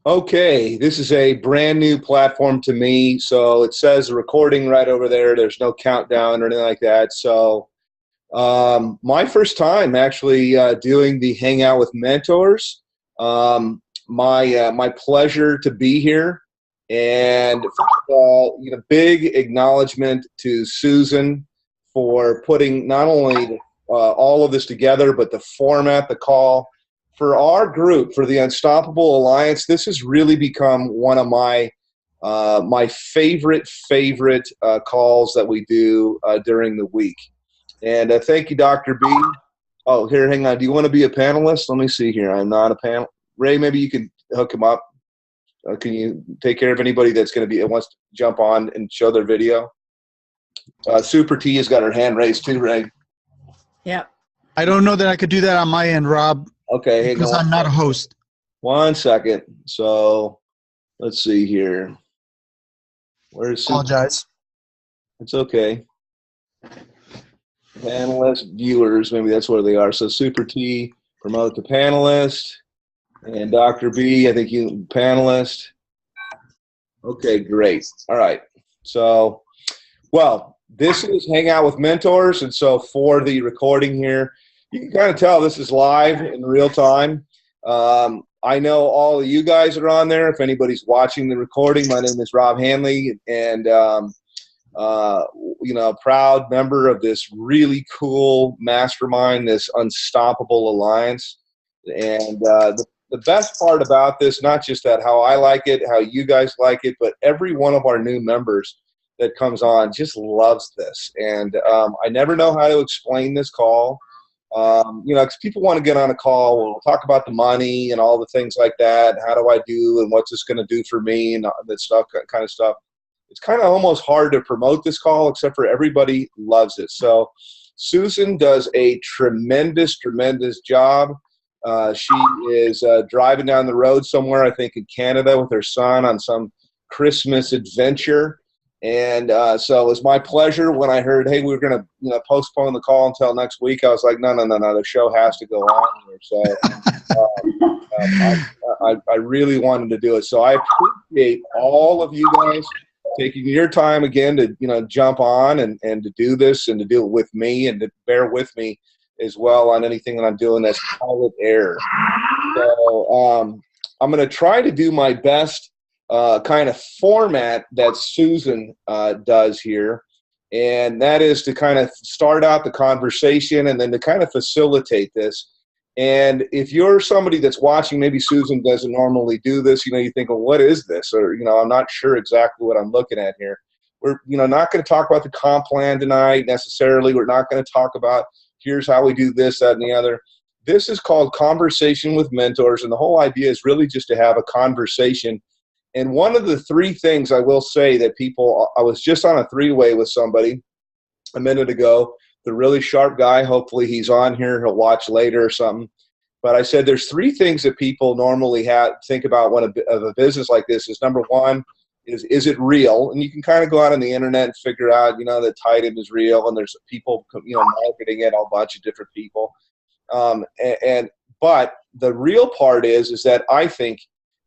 Okay, this is a brand new platform to me. So it says recording right over there. There's no countdown or anything like that. So my first time actually doing the Hangout with Mentors. My pleasure to be here. And first of all, big acknowledgement to Susan for putting not only all of this together, but the format, the call. For our group, for the Unstoppable Alliance, this has really become one of my favorite calls that we do during the week. And thank you, Dr. B. Oh, here, hang on. Do you want to be a panelist? Let me see here. I'm not a panel. Ray, maybe you can hook him up. Can you take care of anybody that's going to be wants to jump on and show their video? Super T has got her hand raised too, Ray. Yeah. I don't know that I could do that on my end, Rob. Okay, because I'm not a host. 1 second. So let's see here. Where's Apologize. It's okay. Panelist viewers, maybe that's where they are. So Super T, promote the panelist, and Dr. B, I think you panelist. Okay, great. All right. So, well, this is Hangout with Mentors, and so for the recording here, you can kind of tell this is live in real time. I know all of you guys are on there. If anybody's watching the recording, my name is Rob Hanley, and proud member of this really cool mastermind, this Unstoppable Alliance. And the best part about this, not just that how I like it, how you guys like it, but every one of our new members that comes on just loves this. And I never know how to explain this call. Because people want to get on a call, we'll talk about the money and all the things like that. How do I do, and what's this going to do for me, and that stuff, kind of stuff. It's kind of almost hard to promote this call, except for everybody loves it. So Susan does a tremendous job. She is driving down the road somewhere, I think in Canada, with her son on some Christmas adventure. And so it was my pleasure when I heard, hey, we're going to postpone the call until next week. I was like, no, the show has to go on here. So I really wanted to do it. So I appreciate all of you guys taking your time again to jump on and to do this and to do it with me and to bear with me as well on anything that I'm doing that's pilot error. So I'm going to try to do my best kind of format that Susan does here, and that is to kind of start out the conversation and then to kind of facilitate this. And if you're somebody that's watching, maybe Susan doesn't normally do this, you think, well, what is this? Or, I'm not sure exactly what I'm looking at here. We're, not going to talk about the comp plan tonight necessarily. We're not going to talk about here's how we do this, that, and the other. This is called Conversation with Mentors, and the whole idea is really just to have a conversation. And one of the three things I will say that I was just on a three-way with somebody a minute ago, the really sharp guy, hopefully he's on here, he'll watch later or something. But I said there's three things that people normally think about when of a business like this is, number one, is it real? And you can kind of go out on the internet and figure out, that Titan is real, and there's people, marketing it, a bunch of different people. But the real part is that I think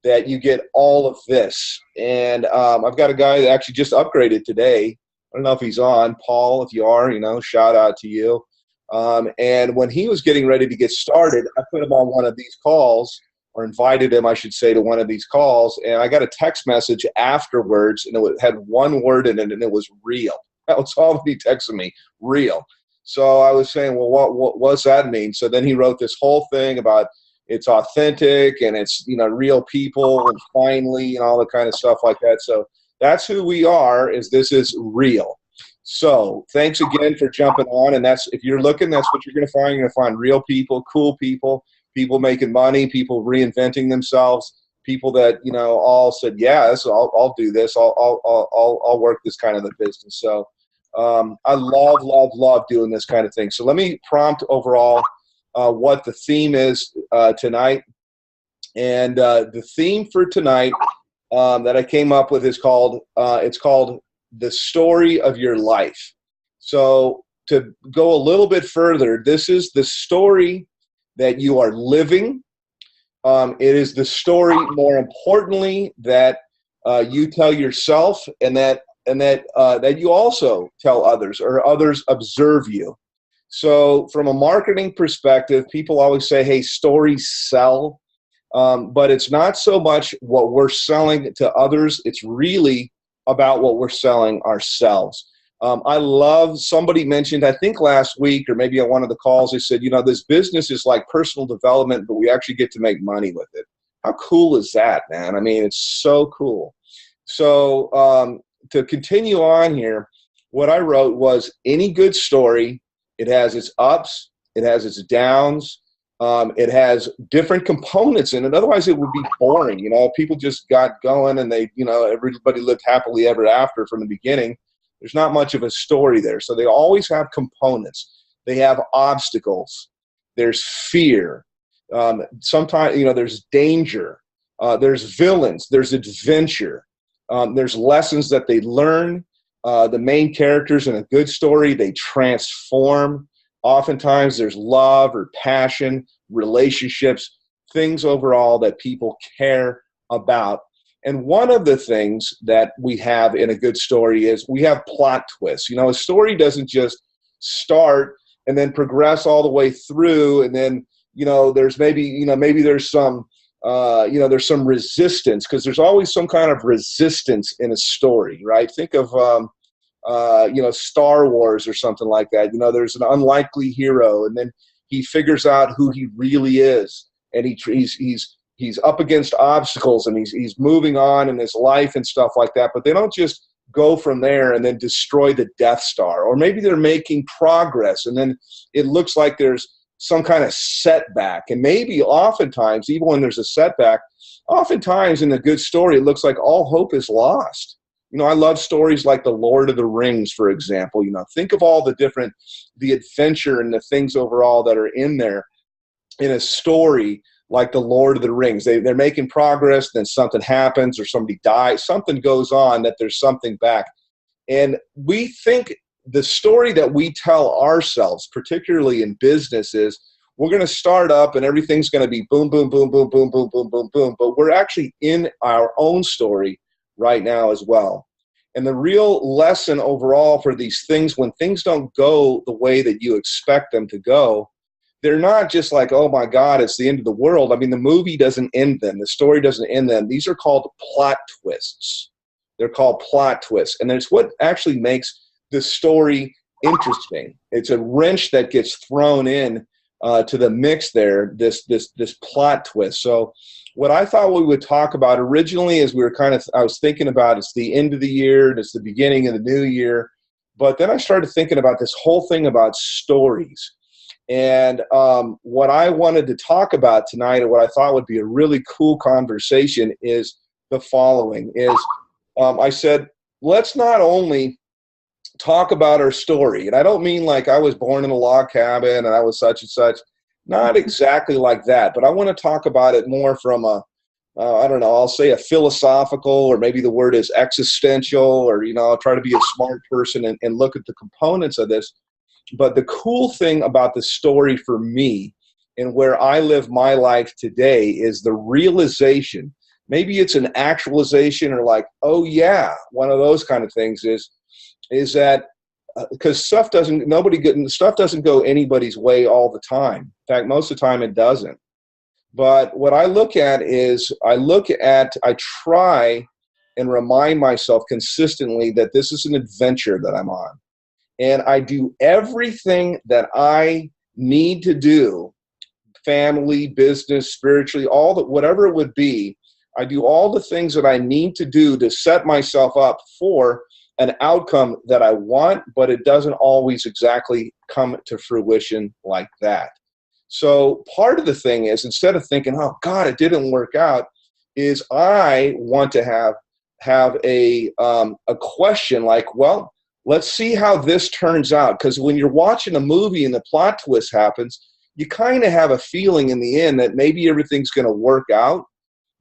that you get all of this. And I've got a guy that actually just upgraded today. I don't know if he's on. Paul, if you are, shout out to you. And when he was getting ready to get started, I put him on one of these calls, or invited him, I should say, to one of these calls. And I got a text message afterwards, and it had one word in it, and it was real. That was all he texted me, real. So I was saying, well, what does that mean? So then he wrote this whole thing about it's authentic and it's, real people and finally and all the kind of stuff like that. So that's who we are, is this is real. So thanks again for jumping on. And if you're looking, that's what you're going to find. You're going to find real people, cool people, people making money, people reinventing themselves, people that, all said, yes, I'll do this. I'll work this kind of a business. So I love doing this kind of thing. So let me prompt overall what the theme is tonight. And the theme for tonight that I came up with is called The Story of Your Life. So to go a little bit further, this is the story that you are living, It is the story, more importantly, that you tell yourself, and that you also tell others, or others observe you. So from a marketing perspective, people always say, hey, stories sell. But it's not so much what we're selling to others. It's really about what we're selling ourselves. I love, somebody mentioned, I think last week, or maybe on one of the calls, they said, this business is like personal development, but we actually get to make money with it. How cool is that, man? I mean, it's so cool. So to continue on here, what I wrote was, any good story, it has its ups, it has its downs, it has different components in it. Otherwise, it would be boring. People just got going and they, everybody lived happily ever after from the beginning. There's not much of a story there. So they always have components. They have obstacles. There's fear. Sometimes, there's danger. There's villains. There's adventure. There's lessons that they learn. The main characters in a good story, they transform. Oftentimes there's love or passion, relationships, things overall that people care about. And one of the things that we have in a good story is we have plot twists. A story doesn't just start and then progress all the way through, and then there's maybe there's some there's some resistance, because there's always some kind of resistance in a story, right? Think of Star Wars or something like that. There's an unlikely hero, and then he figures out who he really is, and he's up against obstacles, and he's moving on in his life and stuff like that. But they don't just go from there and then destroy the Death Star. Or maybe they're making progress, and then it looks like there's some kind of setback. And maybe oftentimes, even when there's a setback, oftentimes in a good story, it looks like all hope is lost. I love stories like The Lord of the Rings, for example. Think of all the adventure and the things overall that are in there in a story like The Lord of the Rings. They're making progress, then something happens, or somebody dies, something goes on, that there's something back. And we think the story that we tell ourselves, particularly in business, is we're going to start up and everything's going to be boom, boom, boom, boom, boom, boom, boom, boom, boom. But we're actually in our own story right now as well. And the real lesson overall for these things, when things don't go the way that you expect them to go, they're not just like, oh my God, it's the end of the world. I mean, the movie doesn't end them. The story doesn't end them. These are called plot twists. They're called plot twists. And it's what actually makes the story interesting. It's a wrench that gets thrown in to the mix there, this plot twist. So what I thought we would talk about originally, is I was thinking about, it's the end of the year and it's the beginning of the new year. But then I started thinking about this whole thing about stories. And what I wanted to talk about tonight, and what I thought would be a really cool conversation, is the following. I said, let's not only talk about our story. And I don't mean like I was born in a log cabin and I was such and such. Not exactly like that. But I want to talk about it more from I don't know, I'll say a philosophical, or maybe the word is existential, or, I'll try to be a smart person and look at the components of this. But the cool thing about the story for me, and where I live my life today, is the realization. Maybe it's an actualization, or like, oh yeah, one of those kind of things, is that because stuff doesn't go anybody's way all the time. In fact, most of the time it doesn't. But what I look at is, I try and remind myself consistently that this is an adventure that I'm on. And I do everything that I need to do, family, business, spiritually, whatever it would be. I do all the things that I need to do to set myself up for an outcome that I want, but it doesn't always exactly come to fruition like that. So part of the thing is, instead of thinking, oh God, it didn't work out, is I want to have a question like, well, let's see how this turns out. Because when you're watching a movie and the plot twist happens, you kind of have a feeling in the end that maybe everything's going to work out,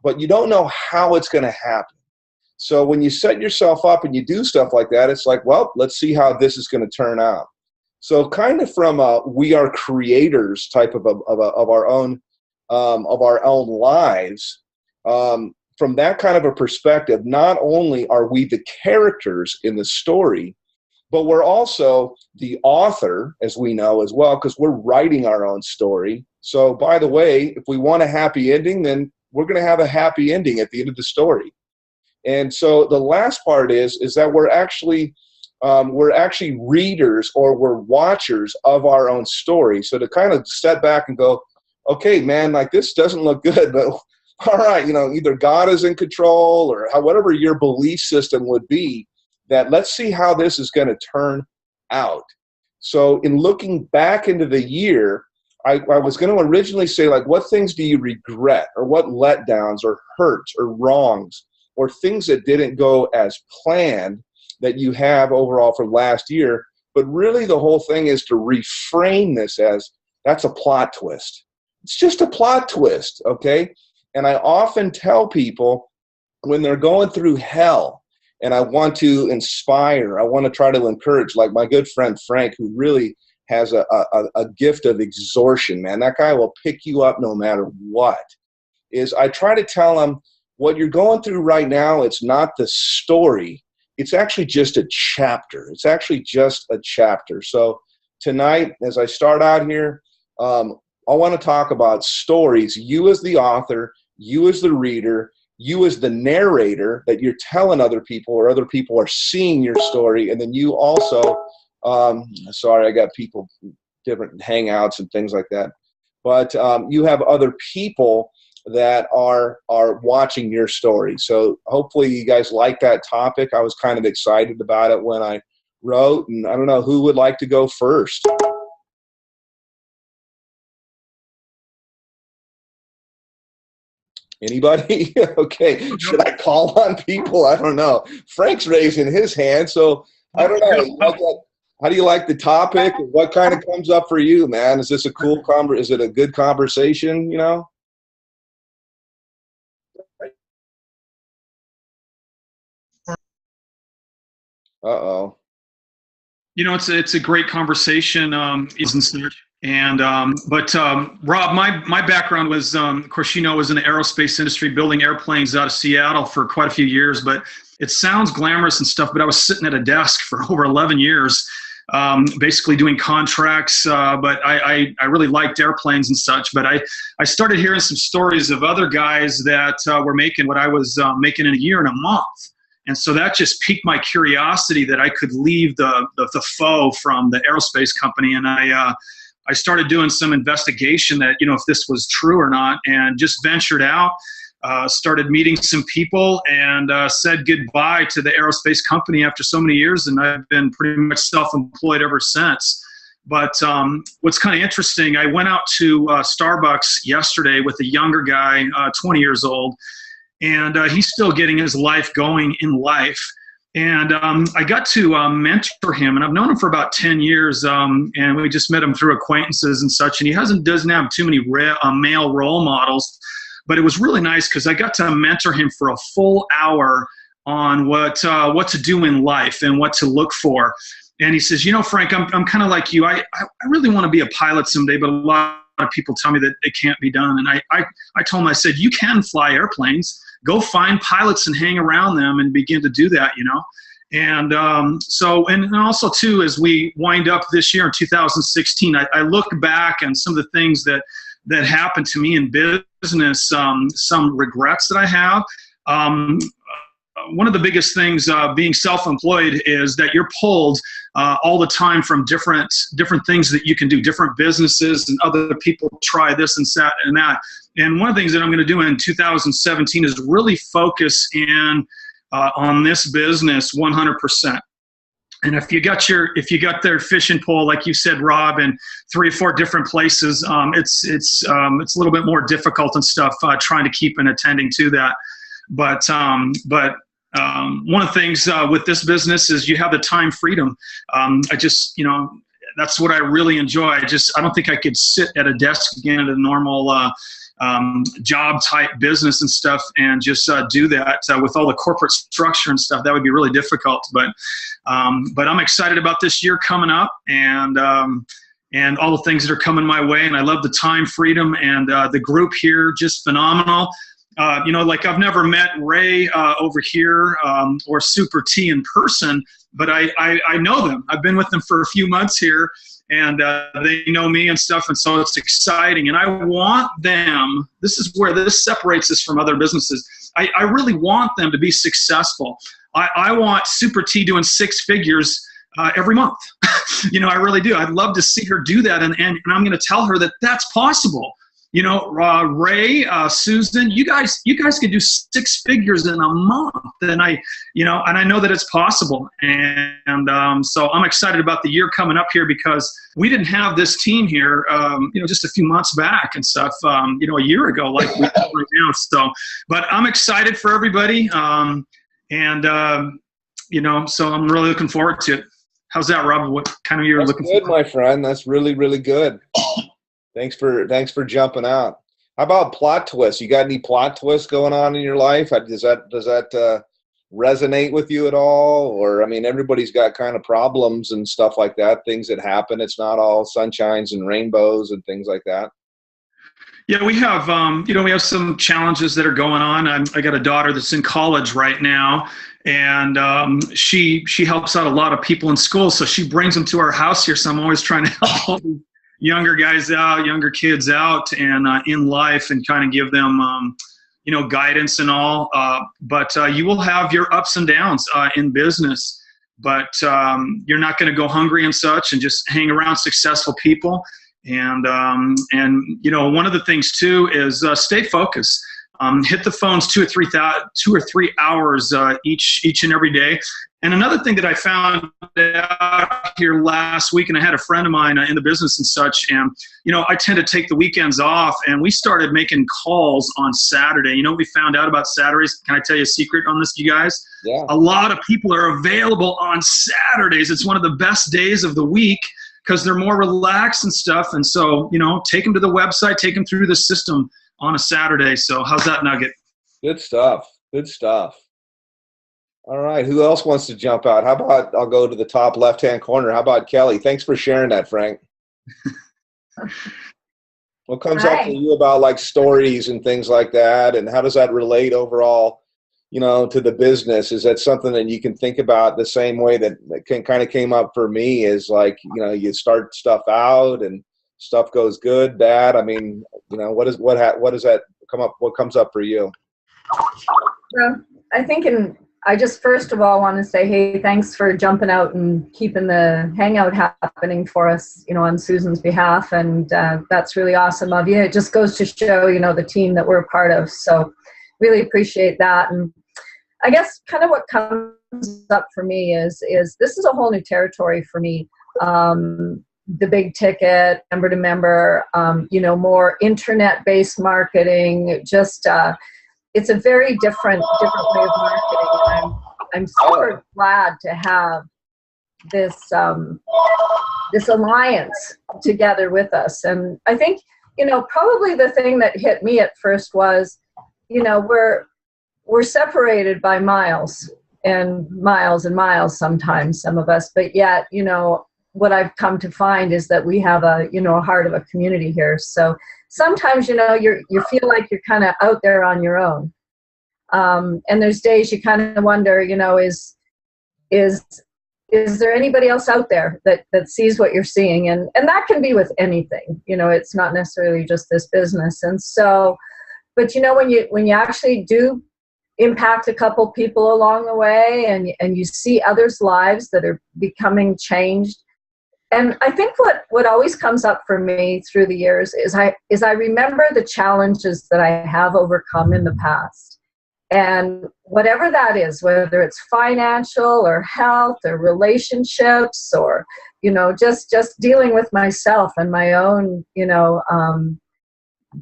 but you don't know how it's going to happen. So when you set yourself up and you do stuff like that, it's like, well, let's see how this is going to turn out. So kind of from a we are creators type of our own of our own lives, from that kind of a perspective, not only are we the characters in the story, but we're also the author, as we know as well, because we're writing our own story. So, by the way, if we want a happy ending, then we're going to have a happy ending at the end of the story. And so the last part is that we're actually readers, or we're watchers of our own story. So to kind of step back and go, okay, man, like this doesn't look good, but all right, either God is in control, or whatever your belief system would be, that let's see how this is going to turn out. So in looking back into the year, I was going to originally say, like, what things do you regret, or what letdowns or hurts or wrongs or things that didn't go as planned that you have overall from last year? But really the whole thing is to reframe this as, that's a plot twist. It's just a plot twist, okay? And I often tell people when they're going through hell, and I want to inspire, I want to try to encourage, like my good friend Frank, who really has a gift of exhortation, man. That guy will pick you up no matter what. Is I try to tell him, what you're going through right now, it's not the story. It's actually just a chapter. It's actually just a chapter. So tonight, as I start out here, I want to talk about stories. You as the author, you as the reader, you as the narrator, that you're telling other people, or other people are seeing your story. And then you also, sorry, I got people, different hangouts and things like that. But you have other people that are watching your story. So hopefully you guys like that topic. I was kind of excited about it when I wrote, and I don't know who would like to go first. Anybody? Okay. Should I call on people? I don't know. Frank's raising his hand, so I don't know. How do you like the topic? What kind of comes up for you, man? Is this a cool is it a good conversation, Uh-oh. It's a great conversation, isn't it? And Rob, my background was, of course, was in the aerospace industry, building airplanes out of Seattle for quite a few years. But it sounds glamorous and stuff. But I was sitting at a desk for over 11 years, basically doing contracts. But I really liked airplanes and such. But I started hearing some stories of other guys that were making what I was making in a year and a month. And so that just piqued my curiosity that I could leave the foe from the aerospace company. And I started doing some investigation that, if this was true or not, and just ventured out, started meeting some people, and said goodbye to the aerospace company after so many years. And I've been pretty much self-employed ever since. But what's kind of interesting, I went out to Starbucks yesterday with a younger guy, 20 years old, and he's still getting his life going in life. And I got to mentor him, and I've known him for about 10 years, and we just met him through acquaintances and such, and he doesn't have too many male role models, but it was really nice because I got to mentor him for a full hour on what to do in life and what to look for. And he says, Frank, I'm kind of like you. I really want to be a pilot someday, but a lot of people tell me that it can't be done. And I told him, I said, you can fly airplanes. Go find pilots and hang around them and begin to do that, And and also, too, as we wind up this year in 2016, I look back and some of the things that happened to me in business, some regrets that I have. One of the biggest things being self-employed is that you're pulled all the time from different things that you can do, different businesses, and other people try this and that. And one of the things that I'm going to do in 2017 is really focus in on this business 100%. And if you got their fishing pole, like you said, Rob, in 3 or 4 different places, it's a little bit more difficult and stuff trying to keep and attending to that. But one of the things with this business is you have the time freedom. That's what I really enjoy. I don't think I could sit at a desk again at a normal job type business and stuff and just do that with all the corporate structure and stuff. That would be really difficult. But I'm excited about this year coming up, and and all the things that are coming my way. And I love the time freedom, and the group here, just phenomenal. Like I've never met Ray over here or Super T in person, but I know them. I've been with them for a few months here, and they know me and stuff, and so it's exciting. And I want them, this is where this separates us from other businesses. I really want them to be successful. I want Super T doing 6 figures every month. I really do. I'd love to see her do that, and I'm going to tell her that that's possible. Ray, Susan, you guys could do 6 figures in a month, and I know that it's possible. And so I'm excited about the year coming up here, because we didn't have this team here, just a few months back and stuff, a year ago, like we do right now. So, but I'm excited for everybody. So I'm really looking forward to it. How's that, Rob? What kind of year are you looking for? That's good, my friend. That's really, really good. Thanks for jumping out. How about plot twists? You got any plot twists going on in your life? Does that resonate with you at all? Or, I mean, everybody's got kind of problems and stuff like that, things that happen. It's not all sunshines and rainbows and things like that. Yeah, we have, we have some challenges that are going on. I got a daughter that's in college right now, and she helps out a lot of people in school. So she brings them to our house here. So I'm always trying to help all these younger guys out, younger kids out, and in life, and kind of give them, guidance and all. But you will have your ups and downs in business, but you're not going to go hungry and such, and just hang around successful people. And one of the things too is stay focused. Hit the phones 2 or 3 hours each and every day. And another thing that I found out here last week, and I had a friend of mine in the business and such, and I tend to take the weekends off, and we started making calls on Saturday. You know what we found out about Saturdays? Can I tell you a secret on this, you guys? Yeah. A lot of people are available on Saturdays. It's one of the best days of the week, because they're more relaxed and stuff. And so, take them to the website, take them through the system on a Saturday. So how's that nugget? Good stuff. Good stuff. All right. Who else wants to jump out? How about, I'll go to the top left-hand corner. How about Kelly? Thanks for sharing that, Frank. What comes up for you about like stories and things like that? And how does that relate overall, to the business? Is that something that you can think about the same way that kind of came up for me, is like, you start stuff out and stuff goes good, bad. I mean, what does that come up? What comes up for you? Well, I think I just first of all want to say, hey, thanks for jumping out and keeping the Hangout happening for us, on Susan's behalf. And that's really awesome of you. It just goes to show, the team that we're a part of. So really appreciate that. And I guess kind of what comes up for me is this is a whole new territory for me. The big ticket, member to member, more internet-based marketing, just it's a very different way of marketing. I'm super glad to have this this alliance together with us. And I think, probably the thing that hit me at first was, we're separated by miles and miles sometimes, some of us, but yet, what I've come to find is that we have a heart of a community here. So sometimes, you feel like you're kind of out there on your own. And there's days you kind of wonder, is there anybody else out there that sees what you're seeing? And that can be with anything, it's not necessarily just this business. And so, but when you actually do impact a couple people along the way, and you see others' lives that are becoming changed. And I think what always comes up for me through the years is I remember the challenges that I have overcome in the past. And whatever that is, whether it's financial or health or relationships or, just dealing with myself and my own,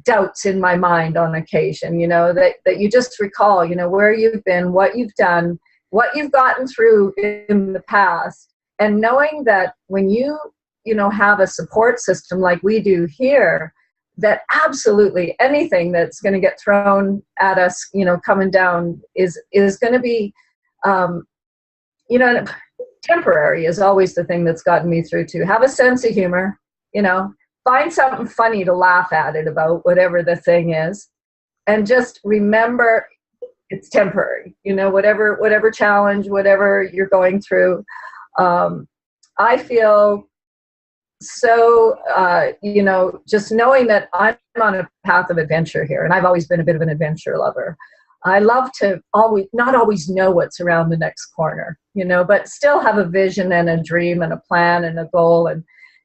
doubts in my mind on occasion, that you just recall, where you've been, what you've done, what you've gotten through in the past. And knowing that when you have a support system like we do here, that absolutely anything that's going to get thrown at us, coming down is going to be, temporary is always the thing that's gotten me through too. Have a sense of humor, you know, find something funny to laugh at it about, whatever the thing is. And just remember it's temporary, you know, whatever challenge, whatever you're going through. I feel so, you know, just knowing that I'm on a path of adventure here, and I've always been a bit of an adventure lover. I love to not always know what's around the next corner, you know, but still have a vision and a dream and a plan and a goal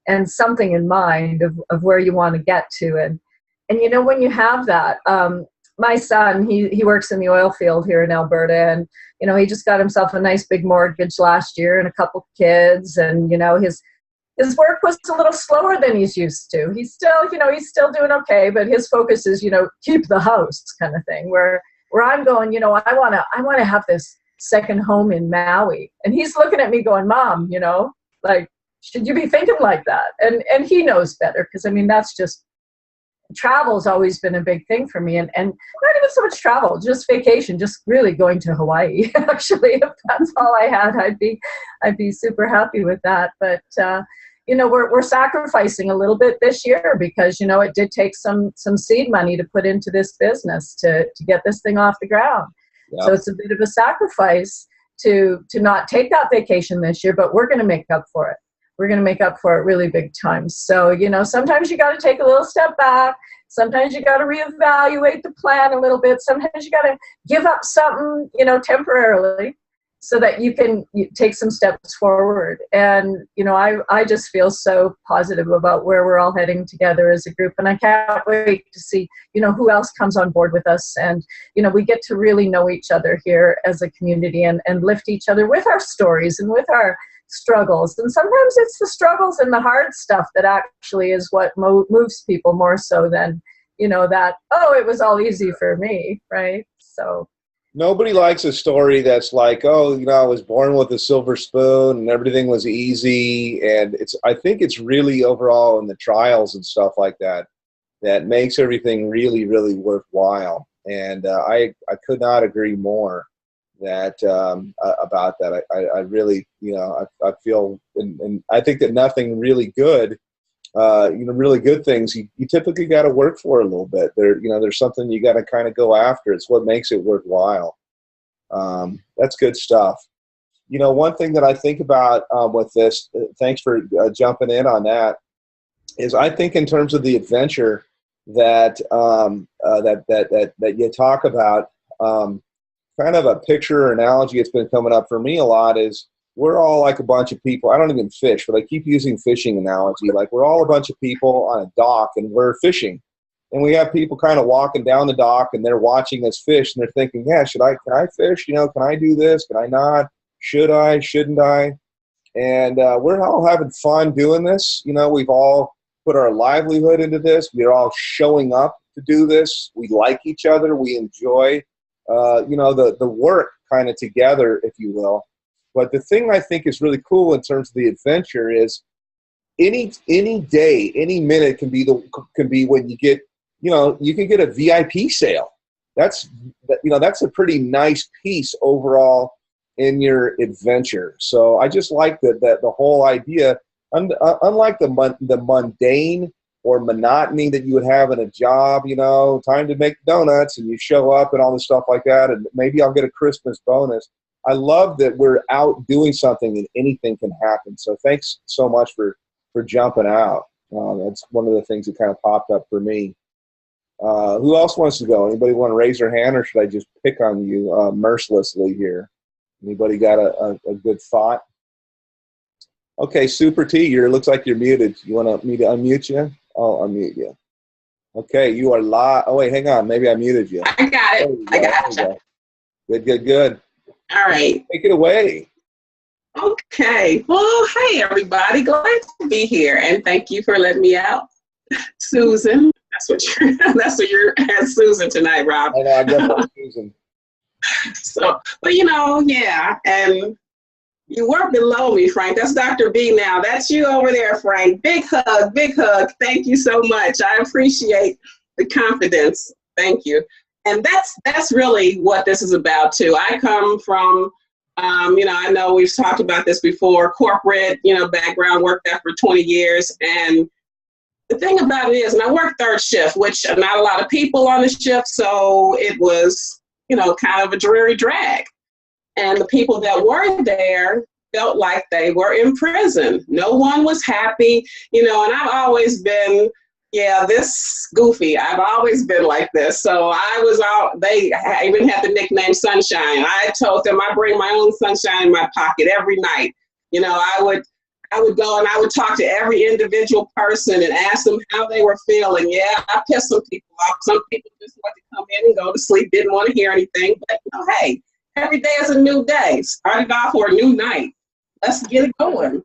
and something in mind of where you want to get to. And you know, when you have that, my son, he works in the oil field here in Alberta, and, you know, he just got himself a nice big mortgage last year and a couple kids, and, you know, his work was a little slower than he's used to. He's still, you know, he's still doing okay, but his focus is, you know, keep the house kind of thing, where I'm going, you know, I want to have this second home in Maui. And he's looking at me going, Mom, you know, like, should you be thinking like that? And he knows better, because I mean, that's just, travel's always been a big thing for me, and not even so much travel, just vacation, just really going to Hawaii. Actually, if that's all I had, I'd be super happy with that. But you know, we're sacrificing a little bit this year, because, you know, it did take some seed money to put into this business to get this thing off the ground. Yeah. So it's a bit of a sacrifice to not take that vacation this year, but we're going to make up for it. We're going to make up for it really big time. So, you know, sometimes you got to take a little step back. Sometimes you got to reevaluate the plan a little bit. Sometimes you got to give up something, you know, temporarily, so that you can take some steps forward. And, you know, I just feel so positive about where we're all heading together as a group. And I can't wait to see, you know, who else comes on board with us. And, you know, we get to really know each other here as a community, and lift each other with our stories and with our struggles. And sometimes it's the struggles and the hard stuff that actually is what moves people more so than, you know, that, oh, it was all easy for me, right? So nobody likes a story that's like, oh, you know, I was born with a silver spoon and everything was easy. And I think it's really overall in the trials and stuff like that that makes everything really, really worthwhile. And I could not agree more that about that. I really, you know, I feel, and I think that nothing really good, you know, really good things, you typically got to work for a little bit. You know, there's something you got to kind of go after. It's what makes it worthwhile. That's good stuff. You know, one thing that I think about with this, thanks for jumping in on that, is I think in terms of the adventure that that you talk about, kind of a picture or analogy that's been coming up for me a lot is we're all like a bunch of people. I don't even fish, but I keep using fishing analogy. Like, we're all a bunch of people on a dock and we're fishing. And we have people kind of walking down the dock and they're watching us fish and they're thinking, yeah, can I fish? You know, can I do this? Can I not? Should I? Shouldn't I? And we're all having fun doing this. You know, we've all put our livelihood into this. We're all showing up to do this. We like each other. We enjoy you know, the work kind of together, if you will. But the thing I think is really cool in terms of the adventure is any day, any minute can be when you get, you know, you can get a VIP sale. That's, you know, that's a pretty nice piece overall in your adventure. So I just like that the whole idea, unlike the mundane or monotony that you would have in a job, you know, time to make donuts and you show up and all this stuff like that, and maybe I'll get a Christmas bonus. I love that we're out doing something and anything can happen. So thanks so much for jumping out. That's one of the things that kind of popped up for me. Who else wants to go? Anybody want to raise their hand, or should I just pick on you mercilessly here? Anybody got a good thought? Okay, Super T, looks like you're muted. You want me to unmute you? I'll unmute you. Okay, you are live. Oh, wait, hang on. Maybe I muted you. I got it. I got you. Good. All right. Take it away. Okay. Well, hey, everybody. Glad to be here, and thank you for letting me out. Susan, that's what you're at, Susan, tonight, Rob. I know, I guess Susan. So, but you know, yeah, and you were below me, Frank. That's Dr. B now. That's you over there, Frank. Big hug, big hug. Thank you so much. I appreciate the confidence. Thank you. And that's really what this is about too. I come from, you know, I know we've talked about this before, corporate, you know, background, worked there for 20 years. And the thing about it is, and I worked third shift, which are not a lot of people on the shift, so it was, kind of a dreary drag. And the people that were there felt like they were in prison. No one was happy, and I've always been, this goofy. I've always been like this. So I even had the nickname Sunshine. I told them I bring my own sunshine in my pocket every night. I would go and I would talk to every individual person and ask them how they were feeling. Yeah, I pissed some people off. Some people just wanted to come in and go to sleep, didn't want to hear anything. But, hey, every day is a new day. Started off for a new night. Let's get it going.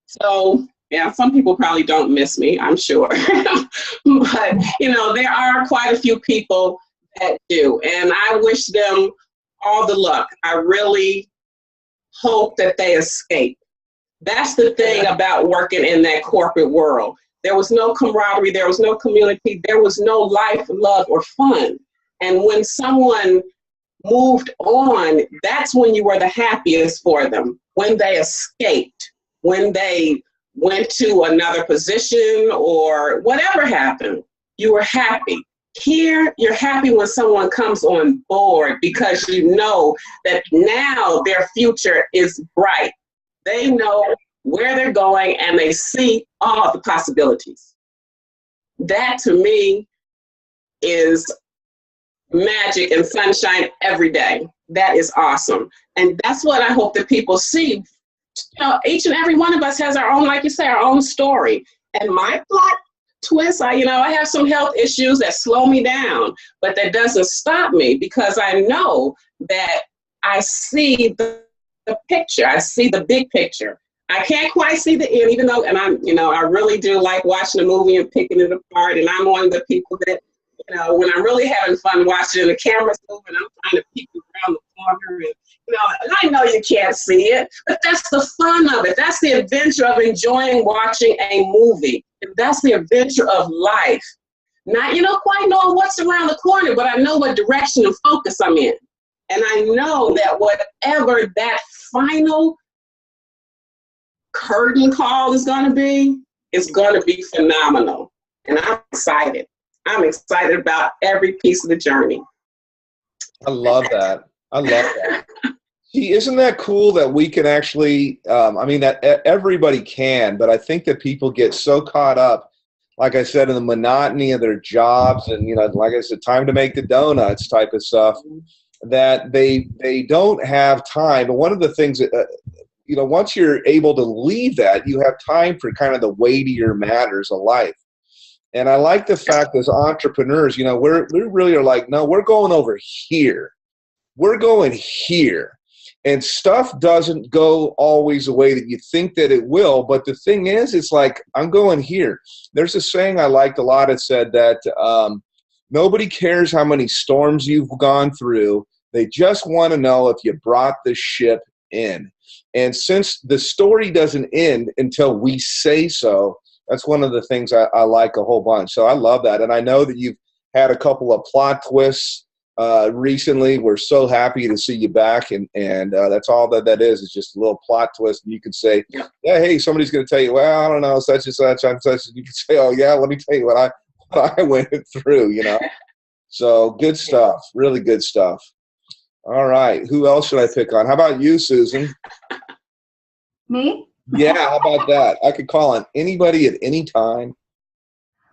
So, yeah, some people probably don't miss me, I'm sure. But, there are quite a few people that do. And I wish them all the luck. I really hope that they escape. That's the thing about working in that corporate world. There was no camaraderie. There was no community. There was no life, love, or fun. And when someone moved on, that's when you were the happiest for them. When they escaped, when they went to another position or whatever happened, you were happy. Here, you're happy when someone comes on board because you know that now their future is bright. They know where they're going and they see all the possibilities. That to me is magic and sunshine every day. That is awesome. And that's what I hope that people see. Each and every one of us has our own, like you say, our own story. And my plot twist, I have some health issues that slow me down, but that doesn't stop me because I know that I see the picture. I see the big picture. I can't quite see the end, even though, and I really do like watching a movie and picking it apart. And I'm one of the people that, when I'm really having fun watching and the camera's moving, I'm trying to peek around the corner. And I know you can't see it, but that's the fun of it. That's the adventure of enjoying watching a movie. And that's the adventure of life. Not, quite knowing what's around the corner, but I know what direction and focus I'm in. And I know that whatever that final curtain call is going to be, it's going to be phenomenal. And I'm excited. I'm excited about every piece of the journey. I love that. See, isn't that cool that we can actually, that everybody can, but I think that people get so caught up, like I said, in the monotony of their jobs and, like I said, time to make the donuts type of stuff, that they don't have time. But one of the things that, once you're able to leave that, you have time for kind of the weightier matters of life. And I like the fact as entrepreneurs, we really are like, no, we're going over here. We're going here. And stuff doesn't go always the way that you think that it will. But the thing is, it's like, I'm going here. There's a saying I liked a lot. It said that nobody cares how many storms you've gone through. They just want to know if you brought the ship in. And since the story doesn't end until we say so, that's one of the things I like a whole bunch. So I love that. And I know that you've had a couple of plot twists recently. We're so happy to see you back. And that's all that is just a little plot twist. And you can say, yeah, hey, somebody's going to tell you, well, I don't know, such and such, I'm such. You can say, oh, yeah, let me tell you what I went through, So good stuff. Really good stuff. All right. Who else should I pick on? How about you, Susan? Me? Yeah, how about that? I could call on anybody at any time.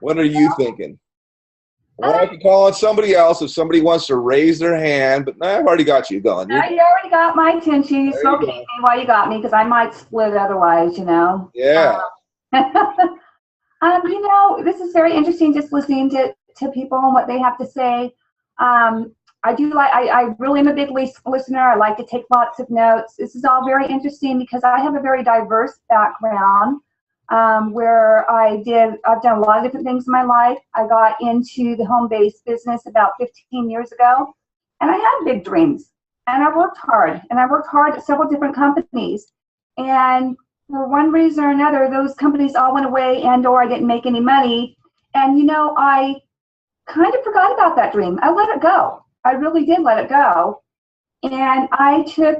What are you thinking? Or I could call on somebody else if somebody wants to raise their hand, but I've already got you going. You already got my attention. You spoke to me while you got me because I might split otherwise, Yeah. This is very interesting just listening to people and what they have to say. I really am a big listener. I like to take lots of notes. This is all very interesting because I have a very diverse background where I've done a lot of different things in my life. I got into the home-based business about 15 years ago, and I had big dreams, and I worked hard, at several different companies. And for one reason or another, those companies all went away or I didn't make any money. And, I kind of forgot about that dream. I let it go. I really did let it go. And I took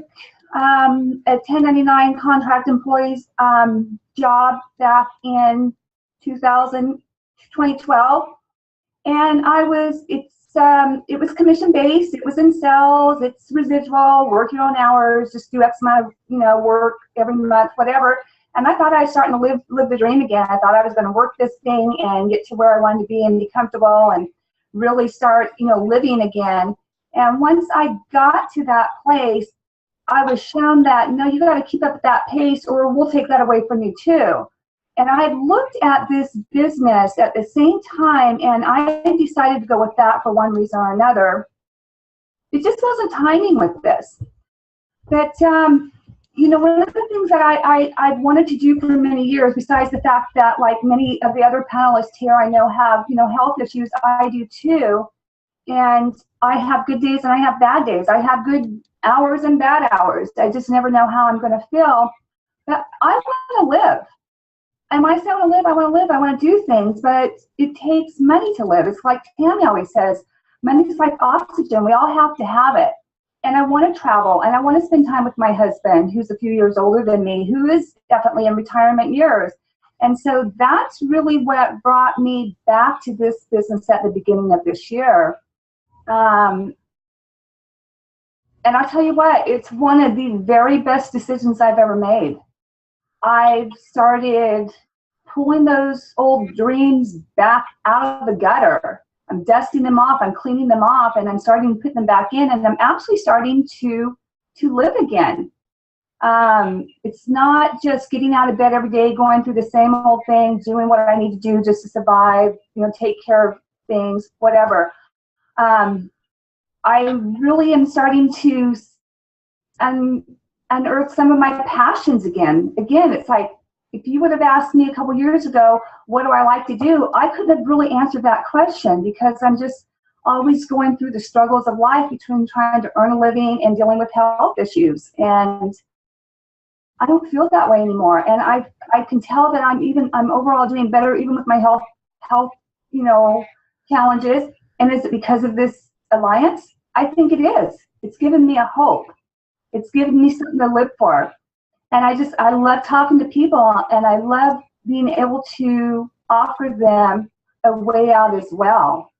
a 1099 contract employee's job back in 2002. 2012, and it was commission based. It was in sales. It's residual, work your own hours, just do X amount of work every month, whatever. And I thought I was starting to live the dream again. I thought I was going to work this thing and get to where I wanted to be and be comfortable and really start living again. And once I got to that place, I was shown that no, you got to keep up at that pace, or we'll take that away from you too. And I had looked at this business at the same time, and I decided to go with that for one reason or another. It just wasn't timing with this. But, one of the things that I've wanted to do for many years, besides the fact that, like many of the other panelists here I know have, health issues, I do too. And I have good days and I have bad days. I have good hours and bad hours. I just never know how I'm going to feel. But I want to live. And when I say I want to live, I want to live. I want to do things, but it takes money to live. It's like Tammy always says, money is like oxygen. We all have to have it. And I want to travel, and I want to spend time with my husband, who's a few years older than me, who is definitely in retirement years. And so that's really what brought me back to this business at the beginning of this year. And I'll tell you what, it's one of the very best decisions I've ever made. I've started pulling those old dreams back out of the gutter. I'm dusting them off, I'm cleaning them off, and I'm starting to put them back in, and I'm actually starting to live again. It's not just getting out of bed every day, going through the same old thing, doing what I need to do just to survive, take care of things, whatever. I really am starting to unearth some of my passions again. Again, it's like, if you would have asked me a couple years ago, what do I like to do? I couldn't have really answered that question, because I'm just always going through the struggles of life between trying to earn a living and dealing with health issues. And I don't feel that way anymore. And I can tell that I'm overall doing better, even with my health, challenges. And is it because of this alliance? I think it is. It's given me a hope. It's given me something to live for. And I love talking to people, and I love being able to offer them a way out as well.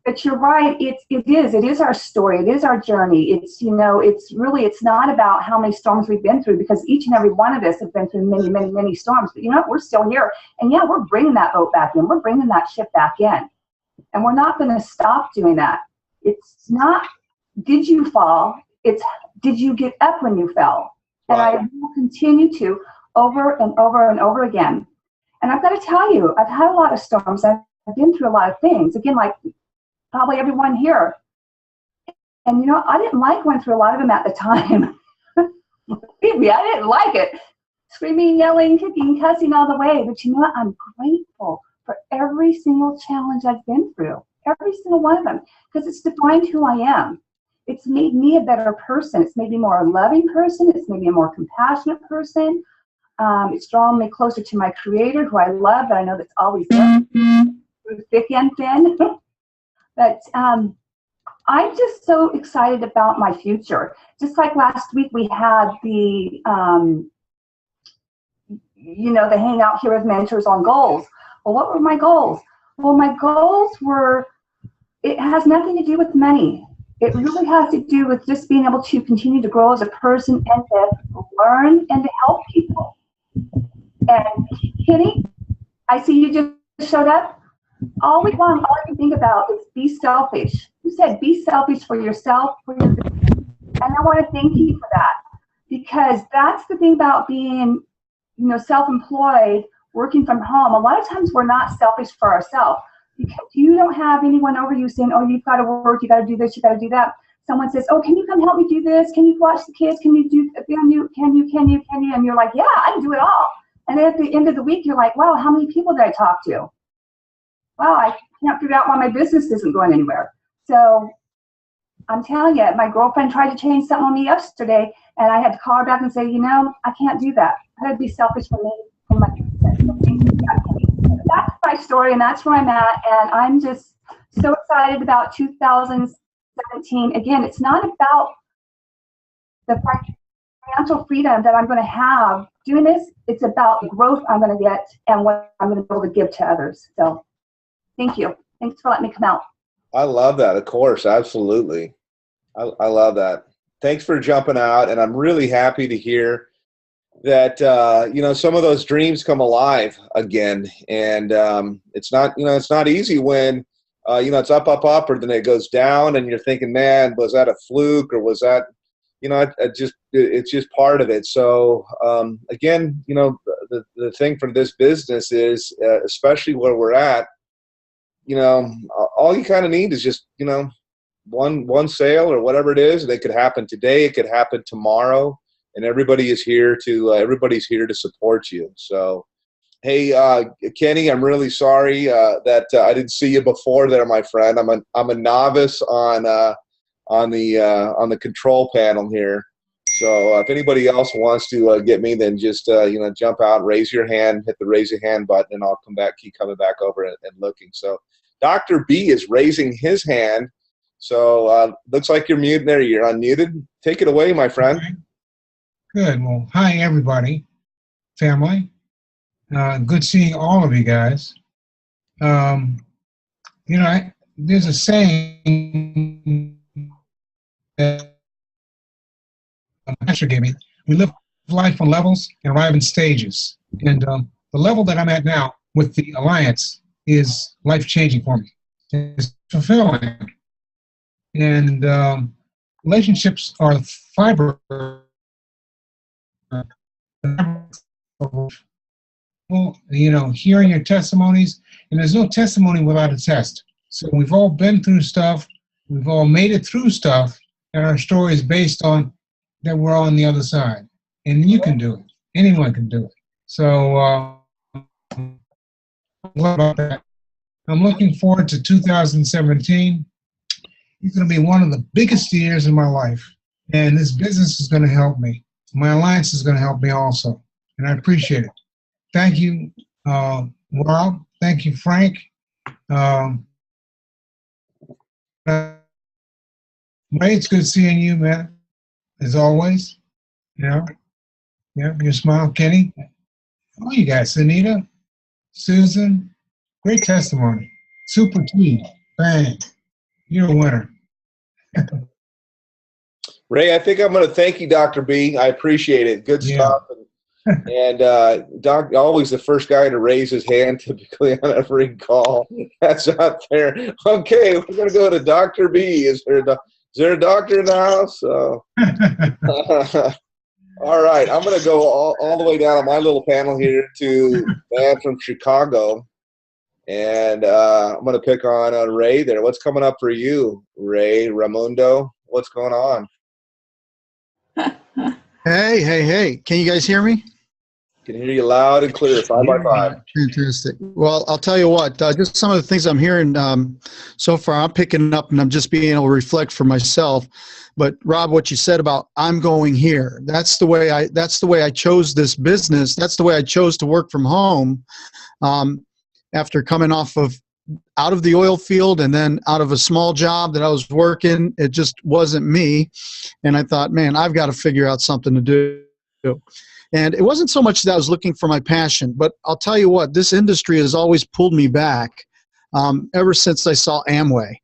But you're right, it is our story, it is our journey. It's not about how many storms we've been through, because each and every one of us have been through many, many, many storms. But we're still here. And yeah, we're bringing that boat back in. We're bringing that ship back in. And we're not going to stop doing that. It's not, did you fall? It's, did you get up when you fell? And I will continue to over and over and over again. And I've got to tell you, I've had a lot of storms. I've been through a lot of things. Again, like probably everyone here. And I didn't like going through a lot of them at the time. Believe me, I didn't like it. Screaming, yelling, kicking, cussing all the way. But you know what? I'm grateful for every single challenge I've been through. Every single one of them. Because it's defined who I am. It's made me a better person. It's made me a more loving person. It's made me a more compassionate person. It's drawn me closer to my Creator, who I love, but I know that's always there, through thick and thin. But I'm just so excited about my future. Just like last week, we had the Hangout here with mentors on goals. Well, what were my goals? Well, my goals were, it has nothing to do with money. It really has to do with just being able to continue to grow as a person and to learn and to help people. And Kenny, I see you just showed up. All I can think about is be selfish. You said be selfish for yourself, for your business. And I want to thank you for that, because that's the thing about being, self-employed, working from home. A lot of times we're not selfish for ourselves. Because you don't have anyone over you saying, oh, you've got to work, you got to do this, you got to do that. Someone says, oh, can you come help me do this? Can you watch the kids? Can you do, can you? And you're like, yeah, I can do it all. And then at the end of the week, you're like, wow, how many people did I talk to? Wow, I can't figure out why my business isn't going anywhere. So I'm telling you, my girlfriend tried to change something on me yesterday, and I had to call her back and say, I can't do that. I got to be selfish for me, for my business. That's my story, and that's where I'm at, and I'm just so excited about 2017. Again, it's not about the financial freedom that I'm going to have doing this, it's about growth I'm going to get and what I'm going to be able to give to others. So thank you. Thanks for letting me come out. I love that. Of course. Absolutely. I love that. Thanks for jumping out. And I'm really happy to hear that, some of those dreams come alive again. And it's not easy when, it's up, or then it goes down and you're thinking, man, was that a fluke, or was that, it's just part of it. So again, the thing for this business is, especially where we're at, all you kind of need is just, one sale or whatever it is. It could happen today. It could happen tomorrow. And everybody's here to support you. So, hey, Kenny, I'm really sorry that I didn't see you before there, my friend. I'm a novice on the control panel here. So if anybody else wants to get me, then just jump out, raise your hand, hit the raise your hand button, and I'll keep coming back over and looking. So Dr. B is raising his hand. So looks like you're muted there. You're unmuted. Take it away, my friend. Okay. Good. Well, hi, everybody, family. Good seeing all of you guys. There's a saying that my master gave me. We live life on levels and arrive in stages. And the level that I'm at now with the Alliance is life-changing for me. It's fulfilling. And relationships are the fiber. Well, hearing your testimonies, and there's no testimony without a test. So we've all been through stuff, we've all made it through stuff, and our story is based on that we're on the other side. And you can do it. Anyone can do it. So what about that? I'm looking forward to 2017. It's going to be one of the biggest years in my life, and this business is going to help me. My Alliance is going to help me also, and I appreciate it. Thank you, Rob. Thank you, Frank. Ray, it's good seeing you, man, as always. Yeah, your smile, Kenny. Oh, you guys, Anita, Susan, great testimony. Super T, bang, you're a winner. Ray, I think I'm going to thank you, Dr. B. I appreciate it. Good stuff. And Doc, always the first guy to raise his hand typically on every call. That's not fair. Okay, we're going to go to Dr. B. Is there a doctor in the house? All right, I'm going to go all the way down on my little panel here to man from Chicago. And I'm going to pick on Ray there. What's coming up for you, Ray Ramundo? What's going on? Hey. Can you guys hear me? Can hear you loud and clear, 5 by 5. Fantastic. Well, I'll tell you what, just some of the things I'm hearing so far, I'm picking up and I'm just being able to reflect for myself. But Rob, what you said about I'm going here, that's the way I chose this business. That's the way I chose to work from home after coming out of the oil field and then out of a small job that I was working. It just wasn't me. And I thought, man, I've got to figure out something to do. And it wasn't so much that I was looking for my passion, but I'll tell you what, this industry has always pulled me back ever since I saw Amway.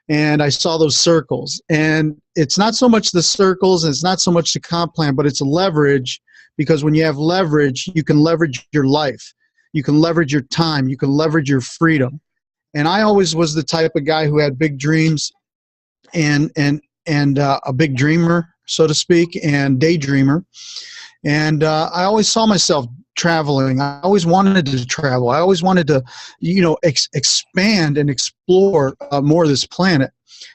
And I saw those circles. And it's not so much the circles, and it's not so much the comp plan, but it's a leverage, because when you have leverage, you can leverage your life. You can leverage your time. You can leverage your freedom. And I always was the type of guy who had big dreams and a big dreamer, so to speak, and daydreamer. And I always saw myself traveling. I always wanted to travel. I always wanted to, expand and explore more of this planet.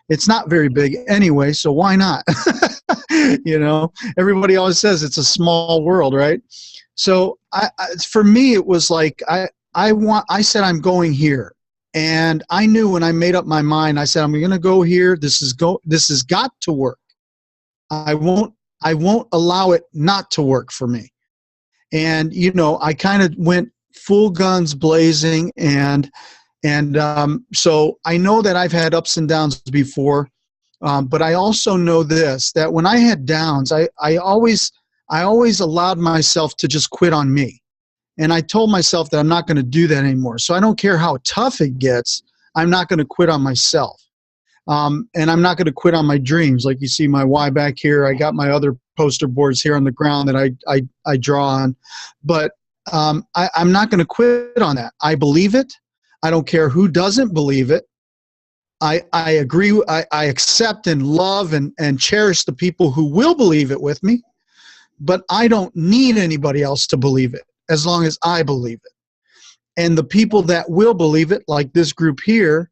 It's not very big anyway, so why not? Everybody always says it's a small world, right? So for me, it was like I said I'm going here. And I knew when I made up my mind, I said, I'm going to go here. This has got to work. I won't allow it not to work for me. And, I kind of went full guns blazing. And so I know that I've had ups and downs before. But I also know this, that when I had downs, I always I always allowed myself to just quit on me. And I told myself that I'm not going to do that anymore. So I don't care how tough it gets. I'm not going to quit on myself. And I'm not going to quit on my dreams. Like you see my Y back here. I got my other poster boards here on the ground that I draw on. But I'm not going to quit on that. I believe it. I don't care who doesn't believe it. I agree. I accept and love and cherish the people who will believe it with me. But I don't need anybody else to believe it as long as I believe it. And the people that will believe it, like this group here,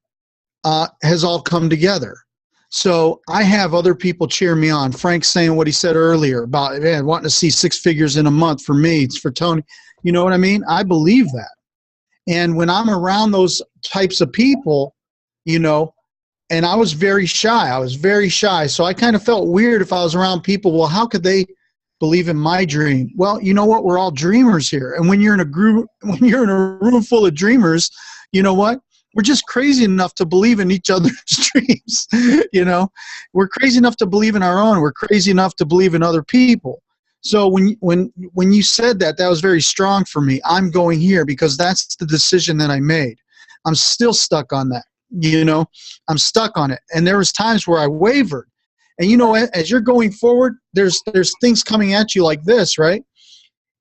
has all come together. So I have other people cheer me on. Frank saying what he said earlier about, man, wanting to see 6 figures in a month for me, it's for Tony. You know what I mean? I believe that. And when I'm around those types of people, you know, and I was very shy. So I kind of felt weird if I was around people. Well, how could they believe in my dream? Well, you know what? We're all dreamers here. And when you're in a room full of dreamers, you know what? We're just crazy enough to believe in each other's dreams. You know, we're crazy enough to believe in our own. We're crazy enough to believe in other people. So when you said that, that was very strong for me. I'm going here because that's the decision that I made. I'm still stuck on that. You know, I'm stuck on it. And there was times where I wavered. And you know, as you're going forward, there's things coming at you like this, right?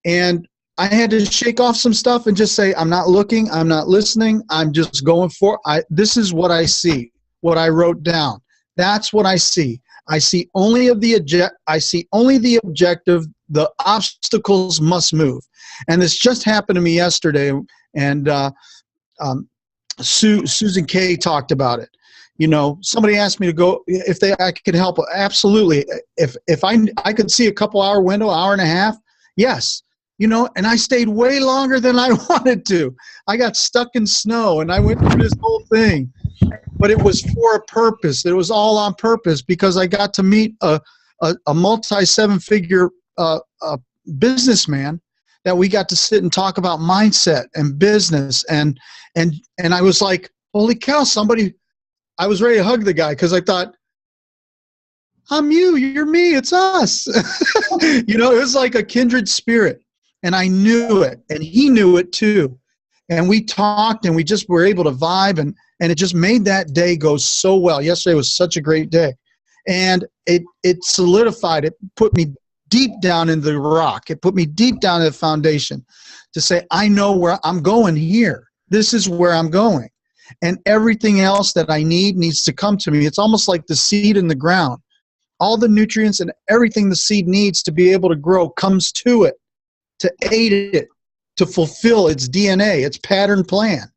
And I had to shake off some stuff and just say, I'm not looking, I'm not listening, I'm just going for this is what I see, what I wrote down. That's what I see. I see only the objective, the obstacles must move. And this just happened to me yesterday, and Susan Kay talked about it. You know, somebody asked me to go if I could help. Absolutely. If I could see a couple hour window, hour and a half, yes. You know, and I stayed way longer than I wanted to. I got stuck in snow and I went through this whole thing. But it was for a purpose. It was all on purpose because I got to meet a multi-7-figure businessman that we got to sit and talk about mindset and business. And I was like, holy cow, I was ready to hug the guy because I thought, I'm you, you're me, it's us. You know, it was like a kindred spirit. And I knew it, and he knew it too. And we talked, and we just were able to vibe, and it just made that day go so well. Yesterday was such a great day. And it solidified, it put me deep down into the rock. It put me deep down in the foundation to say, I know where I'm going here. This is where I'm going. And everything else that I need needs to come to me. It's almost like the seed in the ground. All the nutrients and everything the seed needs to be able to grow comes to it, to aid it, to fulfill its DNA, its pattern plan.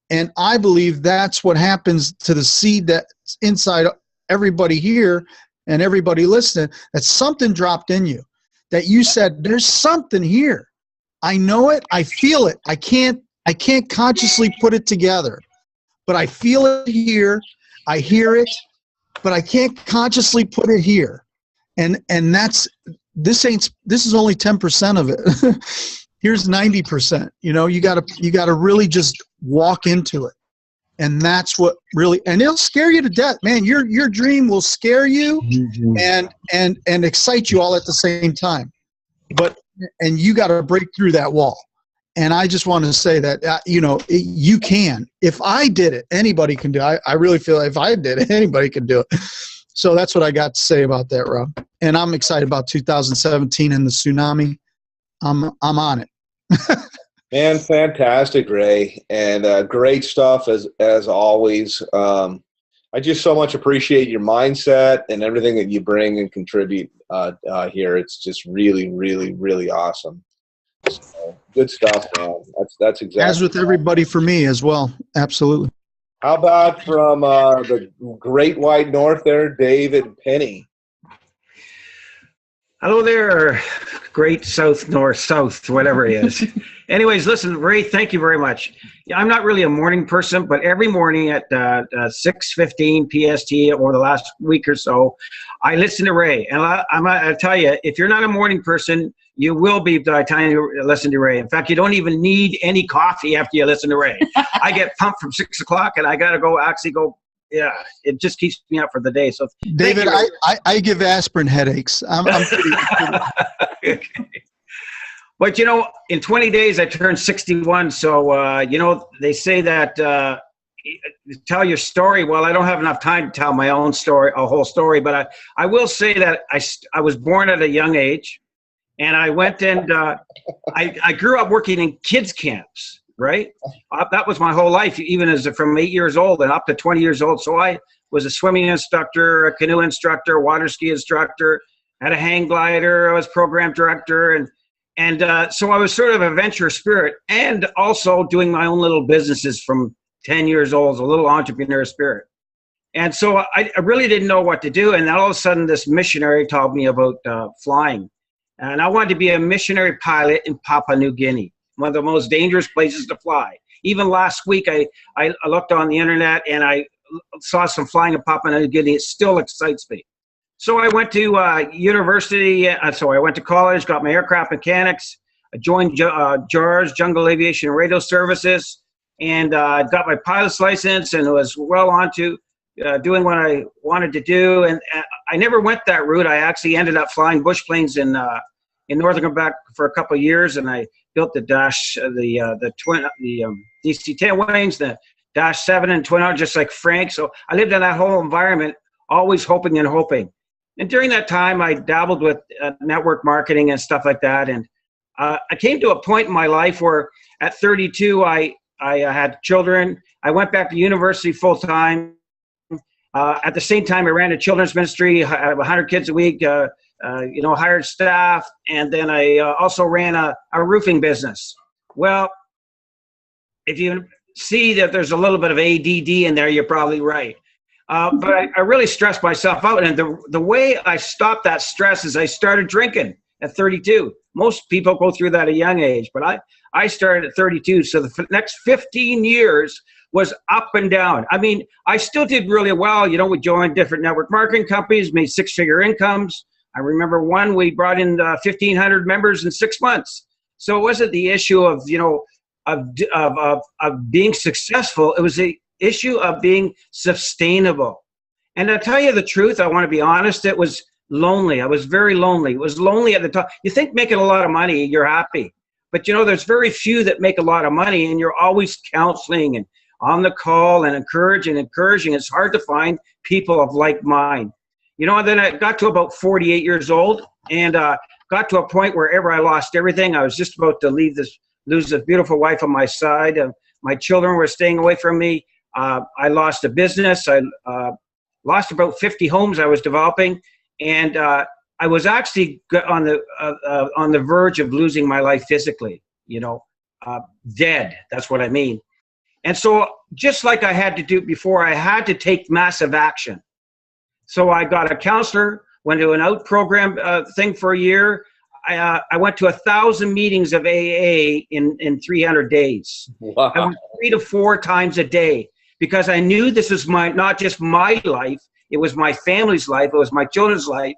And I believe that's what happens to the seed that's inside everybody here and everybody listening, that something dropped in you, that you said, there's something here. I know it, I feel it. I can't consciously put it together, but I feel it here, I hear it, but I can't consciously put it here. And this is only 10% of it. Here's 90%. You know, you gotta really just walk into it. And that's what really, and it'll scare you to death, man. Your dream will scare you and excite you all at the same time. And you got to break through that wall. And I just want to say that, you know, you can. If I did it, anybody can do it. I really feel if I did it, anybody can do it. So that's what I got to say about that, Rob. And I'm excited about 2017 and the tsunami. I'm on it. Man, fantastic, Ray, and great stuff as always. I just so much appreciate your mindset and everything that you bring and contribute here. It's just really, really, really awesome. So, good stuff, man. That's exactly. As with everybody for me as well. Absolutely. How about from the great white north there, David Penny? Hello there, great south, north, south, whatever it is. Anyways, listen, Ray, thank you very much. I'm not really a morning person, but every morning at 6:15 PST over the last week or so, I listen to Ray. And I'll tell you, if you're not a morning person, you will be by the time you listen to Ray. In fact, you don't even need any coffee after you listen to Ray. I get pumped from 6 o'clock, and I got to go. Yeah, it just keeps me up for the day. So, David, I give aspirin headaches. I'm pretty Okay. But, you know, in 20 days, I turned 61. So, you know, they say that tell your story. Well, I don't have enough time to tell my own story, a whole story. But I will say that I was born at a young age. And I went and I grew up working in kids camps, right? That was my whole life, even as from 8 years old and up to 20 years old. So I was a swimming instructor, a canoe instructor, water ski instructor, had a hang glider. I was program director. And so I was sort of a venture spirit and also doing my own little businesses from 10 years old, a little entrepreneur spirit. And so I really didn't know what to do. And then all of a sudden, this missionary taught me about flying. And I wanted to be a missionary pilot in Papua New Guinea, one of the most dangerous places to fly. Even last week, I looked on the internet and I saw some flying in Papua New Guinea. It still excites me. So I went to university. So I went to college, got my aircraft mechanics. I joined JARS, Jungle Aviation Radio Services, and got my pilot's license and was well on to doing what I wanted to do. And I never went that route. I actually ended up flying bush planes in northern Quebec for a couple of years, and I built the DC-10 wings, the Dash 7 and Twin Otter, just like Frank. So I lived in that whole environment, always hoping and hoping. And during that time, I dabbled with network marketing and stuff like that. And I came to a point in my life where at 32, I had children. I went back to university full time. At the same time, I ran a children's ministry, 100 kids a week, hired staff. And then I also ran a roofing business. Well, if you see that there's a little bit of ADD in there, you're probably right. But I really stressed myself out. And the way I stopped that stress is I started drinking at 32. Most people go through that at a young age, but I started at 32. So the next 15 years was up and down. I mean, I still did really well. You know, we joined different network marketing companies, made six-figure incomes. I remember one, we brought in 1,500 members in 6 months. So it wasn't the issue of, you know, of being successful. It was the issue of being sustainable. And to tell you the truth, I want to be honest, it was lonely. I was very lonely. It was lonely at the time. You think making a lot of money, you're happy. But, you know, there's very few that make a lot of money, and you're always counseling and on the call and encouraging. It's hard to find people of like mind. You know, and then I got to about 48 years old and got to a point wherever I lost everything. I was just about to lose this beautiful wife on my side. My children were staying away from me. I lost a business. I lost about 50 homes I was developing. And I was actually on the verge of losing my life physically, you know, dead. That's what I mean. And so just like I had to do before, I had to take massive action. So I got a counselor, went to an out program thing for a year. I went to 1,000 meetings of AA in 300 days. Wow. I went 3 to 4 times a day because I knew this was not just my life. It was my family's life. It was my children's life.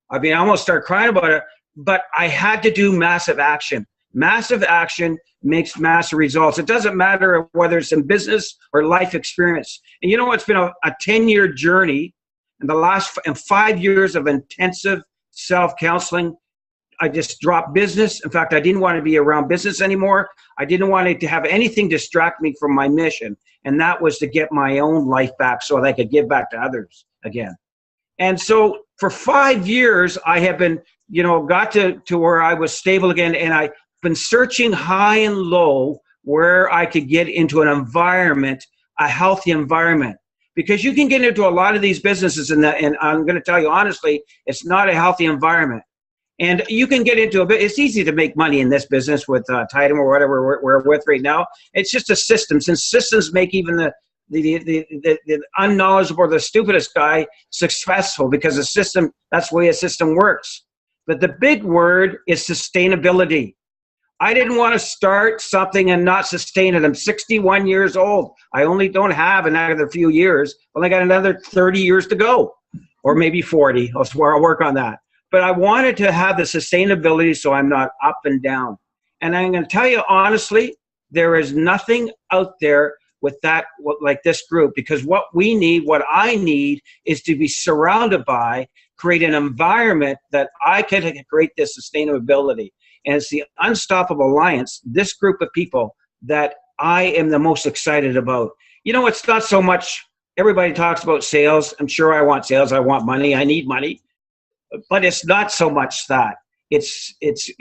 I mean, I almost started crying about it, but I had to do massive action. Massive action makes massive results. It doesn't matter whether it's in business or life experience. And you know, it's been a 10-year journey. In the last 5 years of intensive self-counseling, I just dropped business. In fact, I didn't want to be around business anymore. I didn't want it to have anything distract me from my mission. And that was to get my own life back so that I could give back to others again. And so for 5 years, I have been, you know, got to where I was stable again. And I've been searching high and low where I could get into an environment, a healthy environment. Because you can get into a lot of these businesses and I'm going to tell you honestly, it's not a healthy environment. And you can get into it's easy to make money in this business with Titan or whatever we're with right now. It's just a system. Since systems make even the unknowledgeable or the stupidest guy successful because the system, that's the way a system works. But the big word is sustainability. I didn't want to start something and not sustain it. I'm 61 years old. I only don't have another few years. Well, I got another 30 years to go, or maybe 40. I'll work on that. But I wanted to have the sustainability so I'm not up and down. And I'm going to tell you honestly, there is nothing out there with that like this group, because what I need is to be surrounded by create an environment that I can create this sustainability. And it's the Unstoppable Alliance, this group of people that I am the most excited about. You know, it's not so much, everybody talks about sales. I'm sure I want sales. I want money. I need money. But it's not so much that. It's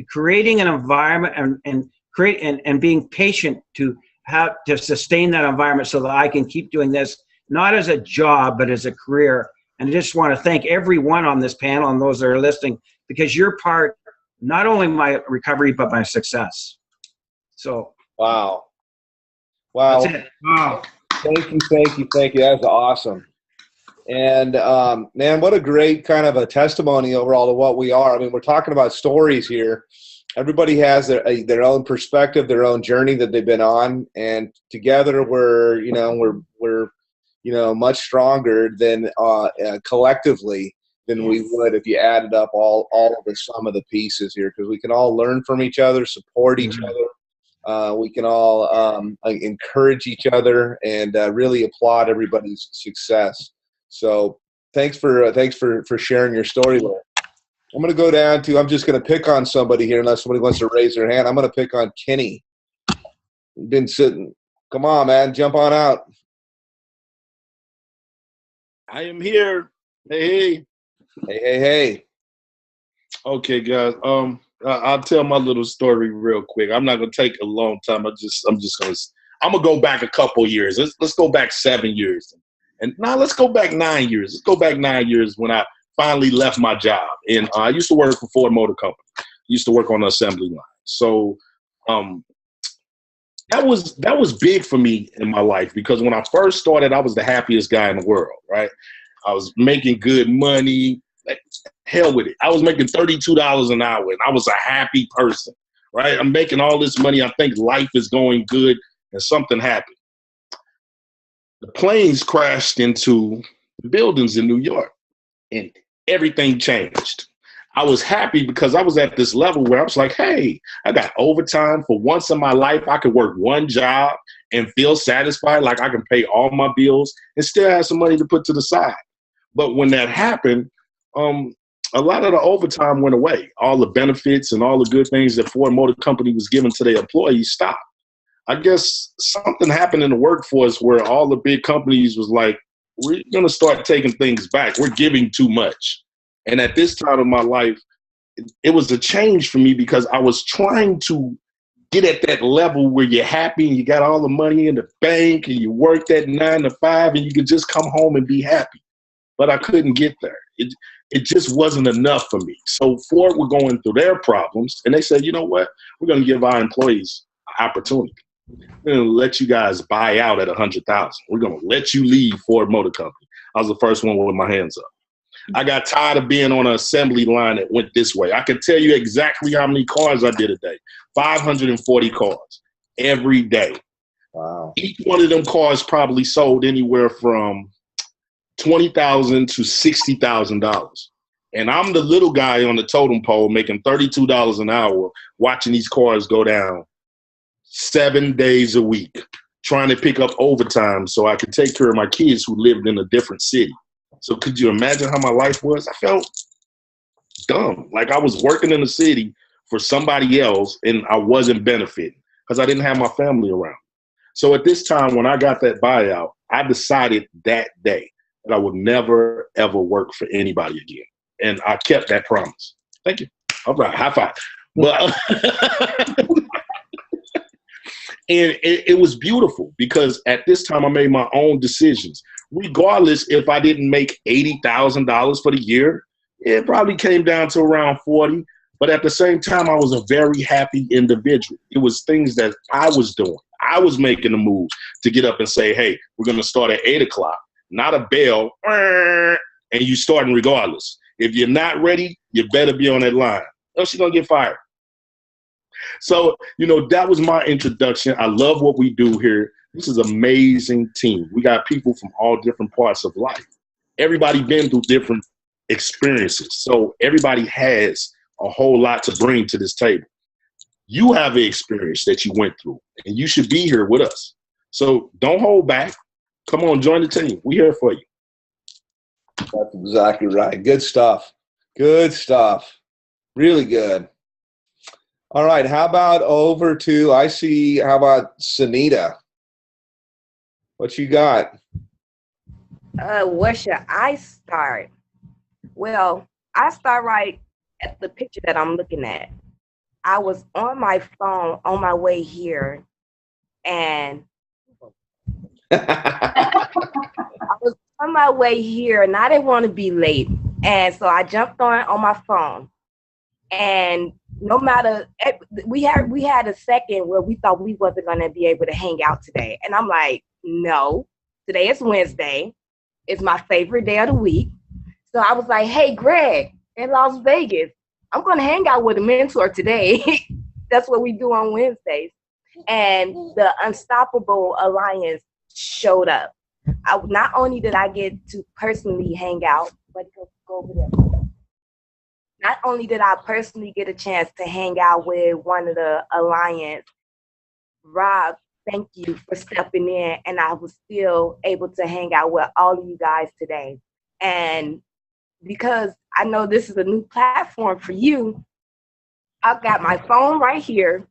creating an environment and being patient to sustain that environment so that I can keep doing this, not as a job, but as a career. And I just want to thank everyone on this panel and those that are listening, because you're part, not only my recovery, but my success. So. Wow. Wow. That's it. Wow. Thank you. That's awesome. And man, what a great kind of a testimony overall to what we are. I mean, we're talking about stories here. Everybody has their own perspective, their own journey that they've been on, and together we're much stronger than collectively than we would if you added up all of the sum of the pieces here, because we can all learn from each other, support each other. We can all encourage each other and really applaud everybody's success. So thanks for sharing your story there. I'm going to go down to, I'm just going to pick on somebody here unless somebody wants to raise their hand. I'm going to pick on Kenny. Been sitting. Come on, man. Jump on out. I am here. Hey. Hey. Okay, guys. I'll tell my little story real quick. I'm not gonna take a long time. I'm gonna go back a couple years. Let's go back 7 years, and now let's go back 9 years. Let's go back 9 years when I finally left my job. And I used to work for Ford Motor Company. Used to work on the assembly line. So that was big for me in my life, because when I first started, I was the happiest guy in the world, right? I was making good money. Hell with it. I was making $32 an hour, and I was a happy person, right? I'm making all this money. I think life is going good, and something happened. The planes crashed into buildings in New York, and everything changed. I was happy because I was at this level where I was like, hey, I got overtime. For once in my life, I could work one job and feel satisfied, like I can pay all my bills and still have some money to put to the side. But when that happened, a lot of the overtime went away. All the benefits and all the good things that Ford Motor Company was giving to their employees stopped. I guess something happened in the workforce where all the big companies was like, we're going to start taking things back. We're giving too much. And at this time of my life, it was a change for me, because I was trying to get at that level where you're happy and you got all the money in the bank and you work that 9 to 5 and you could just come home and be happy. But I couldn't get there. It just wasn't enough for me. So Ford were going through their problems, and they said, you know what? We're going to give our employees an opportunity. We're going to let you guys buy out at $100,000. We're going to let you leave Ford Motor Company. I was the first one with my hands up. I got tired of being on an assembly line that went this way. I could tell you exactly how many cars I did a day. 540 cars every day. Wow. Each one of them cars probably sold anywhere from $20,000 to $60,000. And I'm the little guy on the totem pole making $32 an hour, watching these cars go down 7 days a week, trying to pick up overtime so I could take care of my kids who lived in a different city. So could you imagine how my life was? I felt dumb. Like I was working in the city for somebody else and I wasn't benefiting because I didn't have my family around. So at this time, when I got that buyout, I decided that day that I would never, ever work for anybody again. And I kept that promise. Thank you. All right, high five. But and it was beautiful because at this time I made my own decisions. Regardless if I didn't make $80,000 for the year, it probably came down to around 40. But at the same time, I was a very happy individual. It was things that I was doing. I was making a move to get up and say, hey, we're going to start at 8 o'clock, not a bell, and you starting regardless. If you're not ready, you better be on that line, else you're going to get fired. So, that was my introduction. I love what we do here. This is an amazing team. We got people from all different parts of life. Everybody been through different experiences. So everybody has a whole lot to bring to this table. You have an experience that you went through, and you should be here with us. So don't hold back. Come on, join the team. We're here for you. That's exactly right. Good stuff. Good stuff. Really good. All right. How about over to, how about Sunita? What you got? Where should I start? Well, I start right at the picture that I'm looking at. I was on my phone on my way here, and I was on my way here, and I didn't want to be late, and so I jumped on my phone. And no matter, we had a second where we thought we wasn't gonna be able to hang out today, and I'm like, no, today is Wednesday. It's my favorite day of the week. So I was like, hey, Greg, in Las Vegas, I'm going to hang out with a mentor today. That's what we do on Wednesdays. And the Unstoppable Alliance showed up. Not only did I get to personally hang out, but go over there. Not only did I personally get a chance to hang out with one of the Alliance, Rob, thank you for stepping in, and I was still able to hang out with all of you guys today. And because I know this is a new platform for you, I've got my phone right here,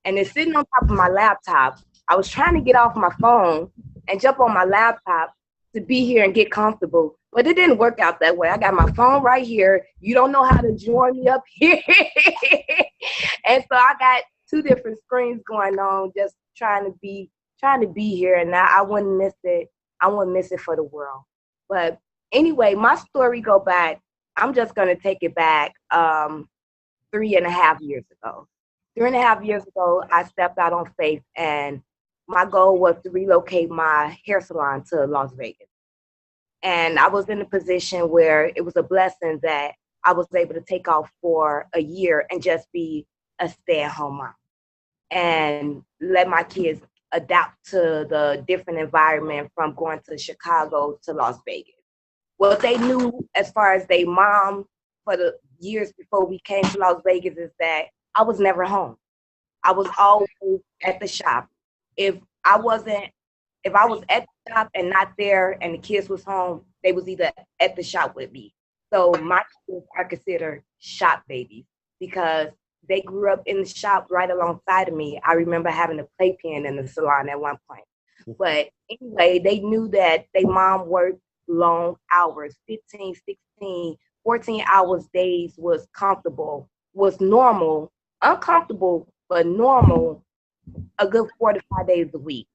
and it's sitting on top of my laptop. I was trying to get off my phone and jump on my laptop to be here and get comfortable, but it didn't work out that way. I got my phone right here. You don't know how to join me up here. And so I got two different screens going on, just trying to be here, and I wouldn't miss it. I wouldn't miss it for the world. But anyway, my story go back. I'm just gonna take it back 3.5 years ago. 3.5 years ago, I stepped out on faith, and my goal was to relocate my hair salon to Las Vegas. And I was in a position where it was a blessing that I was able to take off for a year and just be a stay-at-home mom and let my kids adapt to the different environment from going to Chicago to Las Vegas. What they knew as far as their mom for the years before we came to Las Vegas is that I was never home. I was always at the shop. If I was at the shop and not there and the kids was home, they was either at the shop with me. So my kids are considered shop babies because they grew up in the shop right alongside of me. I remember having a playpen in the salon at one point. But anyway, they knew that their mom worked long hours, 15, 16, 14 hours days was comfortable, was normal, uncomfortable, but normal, a good 4 to 5 days a week.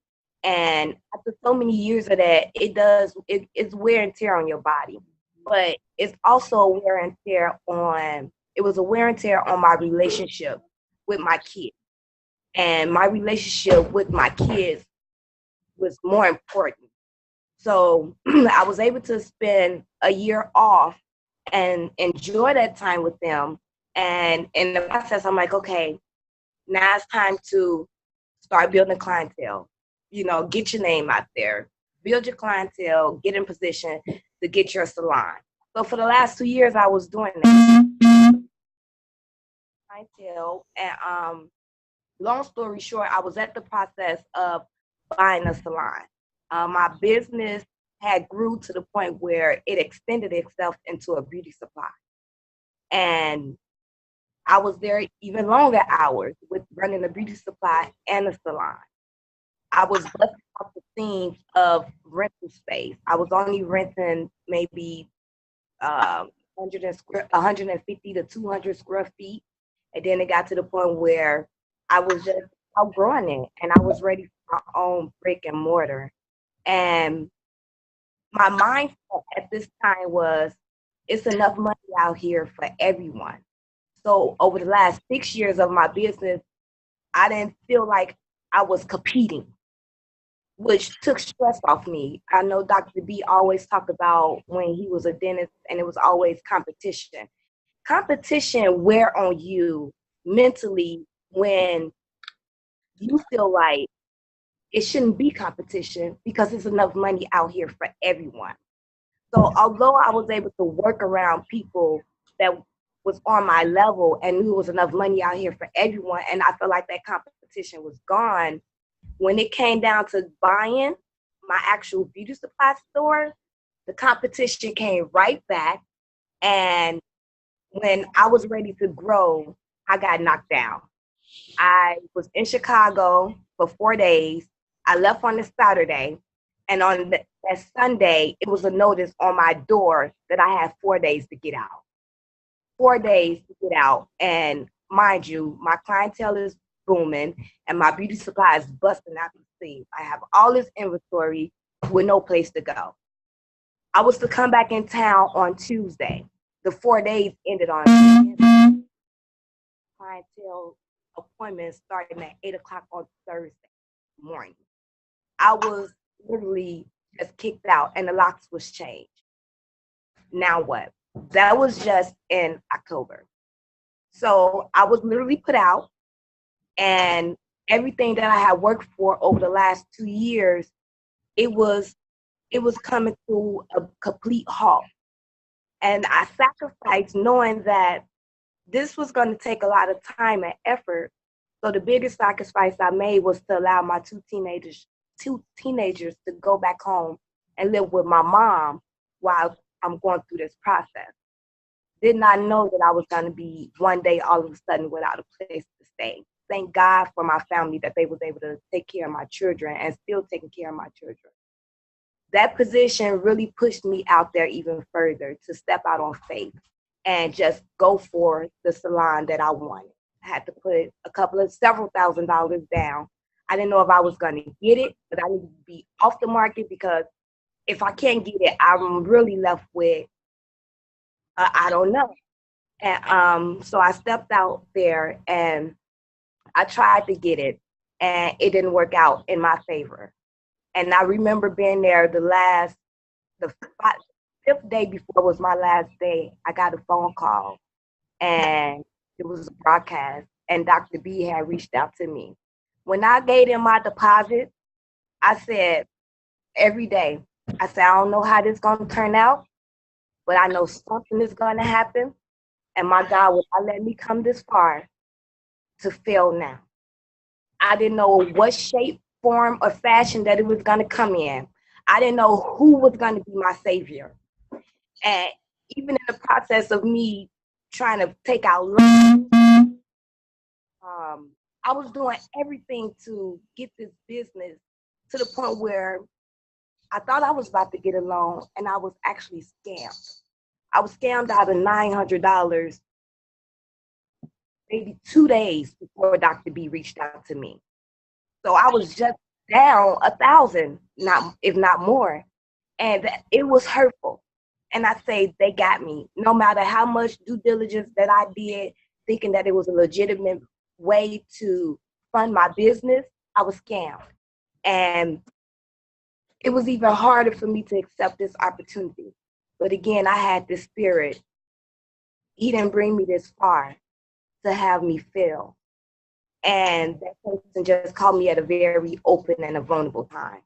And after so many years of that, it's wear and tear on your body. But it's also a wear and tear on my relationship with my kids. And my relationship with my kids was more important. So I was able to spend a year off and enjoy that time with them. And in the process, I'm like, okay, now it's time to start building clientele. You know, get your name out there, build your clientele, get in position to get your salon. So for the last 2 years, I was doing that. Clientele, and long story short, I was at the process of buying a salon. My business had grew to the point where it extended itself into a beauty supply. And I was there even longer hours with running a beauty supply and a salon. I was busting off the seams of rental space. I was only renting maybe 150 to 200 square feet. And then it got to the point where I was just outgrowing it and I was ready for my own brick and mortar. And my mindset at this time was, it's enough money out here for everyone. So over the last 6 years of my business, I didn't feel like I was competing, which took stress off me. I know Dr. B always talked about when he was a dentist and it was always competition. Competition wear on you mentally when you feel like it shouldn't be competition because there's enough money out here for everyone. So although I was able to work around people that was on my level and knew there was enough money out here for everyone, and I felt like that competition was gone, when it came down to buying my actual beauty supply store, the competition came right back. And when I was ready to grow, I got knocked down. I was in Chicago for 4 days. I left on a Saturday. And on that Sunday, it was a notice on my door that I had 4 days to get out. 4 days to get out. And mind you, my clientele is booming and my beauty supply is busting out the seams. I have all this inventory with no place to go. I was to come back in town on Tuesday. The 4 days ended on Wednesday. Clientele appointments starting at 8 o'clock on Thursday morning. I was literally just kicked out and the locks was changed. Now what? That was just in October. So I was literally put out, and everything that I had worked for over the last 2 years, it was coming to a complete halt. And I sacrificed knowing that this was going to take a lot of time and effort. So the biggest sacrifice I made was to allow my two teenagers to go back home and live with my mom while I'm going through this process. Did not know that I was going to be one day all of a sudden without a place to stay. Thank God for my family that they was able to take care of my children and still taking care of my children. That position really pushed me out there even further to step out on faith and just go for the salon that I wanted. I had to put several $1,000s down. I didn't know if I was going to get it, but I needed to be off the market, because if I can't get it, I'm really left with, I don't know. And so I stepped out there and I tried to get it, and it didn't work out in my favor. And I remember being there the fifth day before was my last day. I got a phone call, and it was a broadcast, and Dr. B had reached out to me. When I gave him my deposit, I said every day, I said, I don't know how this is going to turn out, but I know something is going to happen, and my God will not let me come this far to fail now. I didn't know what shape, form, or fashion that it was going to come in. I didn't know who was going to be my savior. And even in the process of me trying to take out loans, I was doing everything to get this business to the point where I thought I was about to get a loan, and I was actually scammed. I was scammed out of $900 maybe 2 days before Dr. B reached out to me. So I was just down $1,000, if not more. And it was hurtful. And I say they got me. No matter how much due diligence that I did, thinking that it was a legitimate way to fund my business, I was scammed. And it was even harder for me to accept this opportunity. But again, I had this spirit. He didn't bring me this far to have me fail. And that person just called me at a very open and a vulnerable time.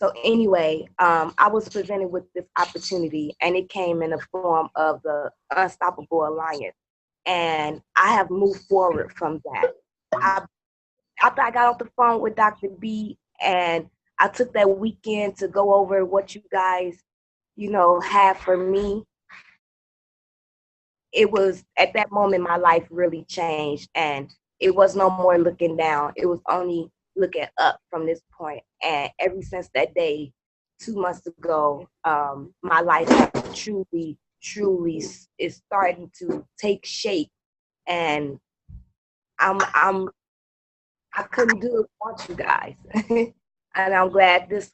So anyway, I was presented with this opportunity, and it came in the form of the Unstoppable Alliance. And I have moved forward from that. After I got off the phone with Dr. B, and I took that weekend to go over what you guys, had for me, it was at that moment my life really changed, and it was no more looking down. It was only looking up from this point. And ever since that day, 2 months ago, my life truly is starting to take shape. And I couldn't do it without you guys. And I'm glad this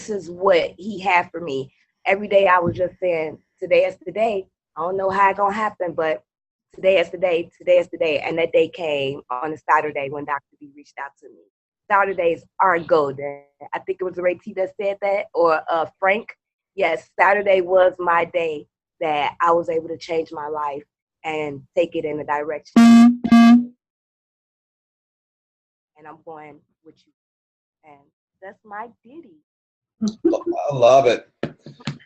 is what he had for me. Every day I was just saying, today is the day. I don't know how it's gonna happen, but today is the day, today is the day. And that day came on a Saturday when Dr. B reached out to me. Saturdays are golden. I think it was Ray T that said that, or Frank. Yes, Saturday was my day that I was able to change my life and take it in a direction. And I'm going with you. And that's my ditty. I love it.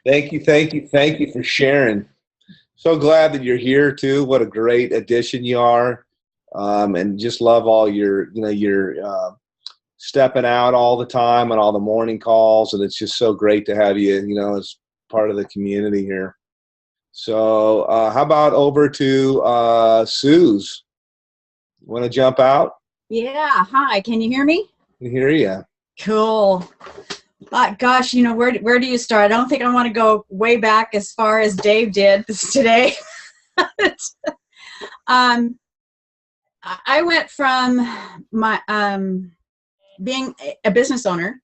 Thank you for sharing. So glad that you're here too. What a great addition you are, and just love all your stepping out all the time and all the morning calls. And it's just so great to have you, as part of the community here. So how about over to Suze? Want to jump out? Yeah. Hi. Can you hear me? I hear you. Cool. Gosh, you know, where do you start? I don't think I want to go way back as far as Dave did today. I went from my being a business owner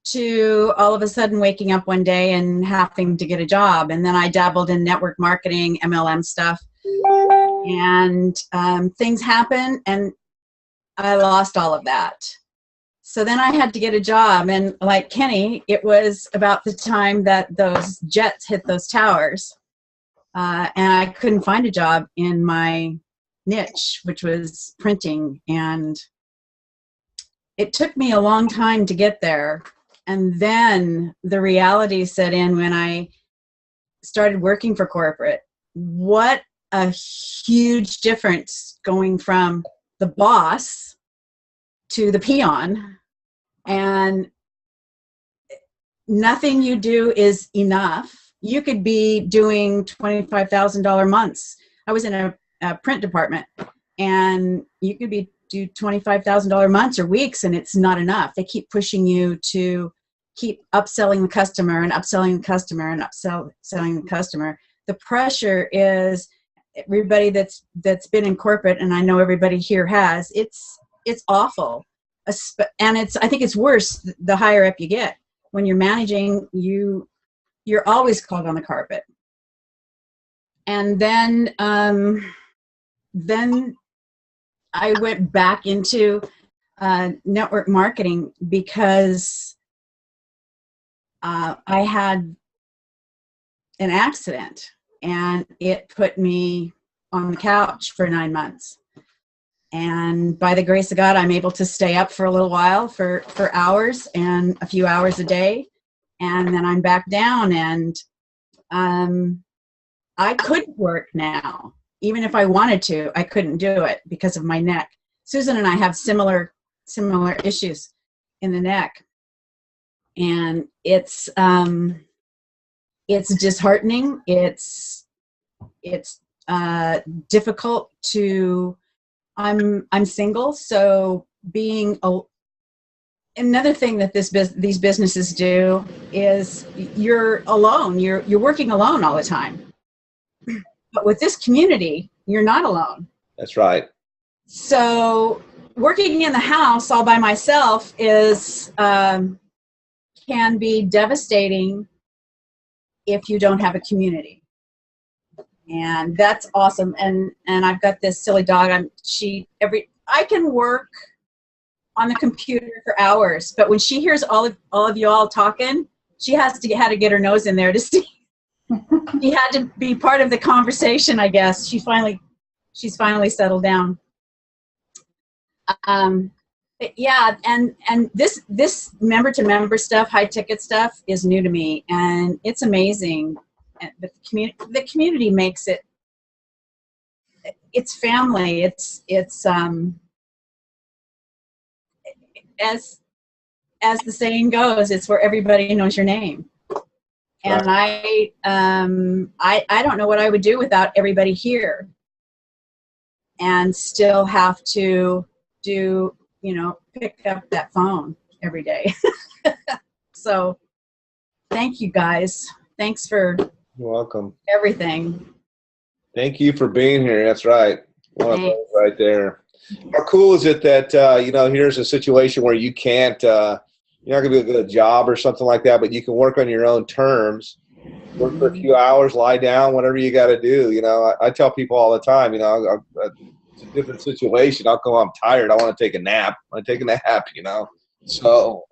to all of a sudden waking up one day and having to get a job. And then I dabbled in network marketing, MLM stuff. And things happened and I lost all of that. So then I had to get a job. And like Kenny, it was about the time that those jets hit those towers. And I couldn't find a job in my niche, which was printing. And it took me a long time to get there. And then the reality set in when I started working for corporate. What a huge difference going from the boss to the peon. And nothing you do is enough. You could be doing $25,000 months. I was in a print department, and you could do $25,000 months or weeks, and it's not enough. They keep pushing you to keep upselling the customer and upselling the customer and upselling the customer. The pressure is everybody that's been in corporate, and I know everybody here has. It's awful, and I think it's worse the higher up you get. When you're managing, you're always called on the carpet. And then I went back into network marketing because I had an accident and it put me on the couch for 9 months. And by the grace of God, I'm able to stay up for a little while for hours and a few hours a day. And then I'm back down, and I couldn't work now. Even if I wanted to, I couldn't do it because of my neck. Susan and I have similar issues in the neck. And it's disheartening. It's difficult to, I'm single, so being another thing that these businesses do is you're alone. You're working alone all the time. But with this community, you're not alone. That's right. So working in the house all by myself is can be devastating if you don't have a community. And that's awesome. And I've got this silly dog. I can work on the computer for hours, but when she hears all of you all talking, she had to get her nose in there to see. She had to be part of the conversation, I guess. She's finally settled down. Yeah, and this member to member stuff, high ticket stuff, is new to me, and it's amazing. But the community makes it. It's family. It's as the saying goes, it's where everybody knows your name. And I don't know what I would do without everybody here, and still have to do, pick up that phone every day. So thank you guys. Thanks for You're welcome. Everything. Thank you for being here. That's right. One of those right there. How cool is it that, here's a situation where you can't, you're not going to be able to get a job or something like that, but you can work on your own terms, work for a few hours, lie down, whatever you got to do. I tell people all the time, it's a different situation. I'll go, I'm tired. I want to take a nap. So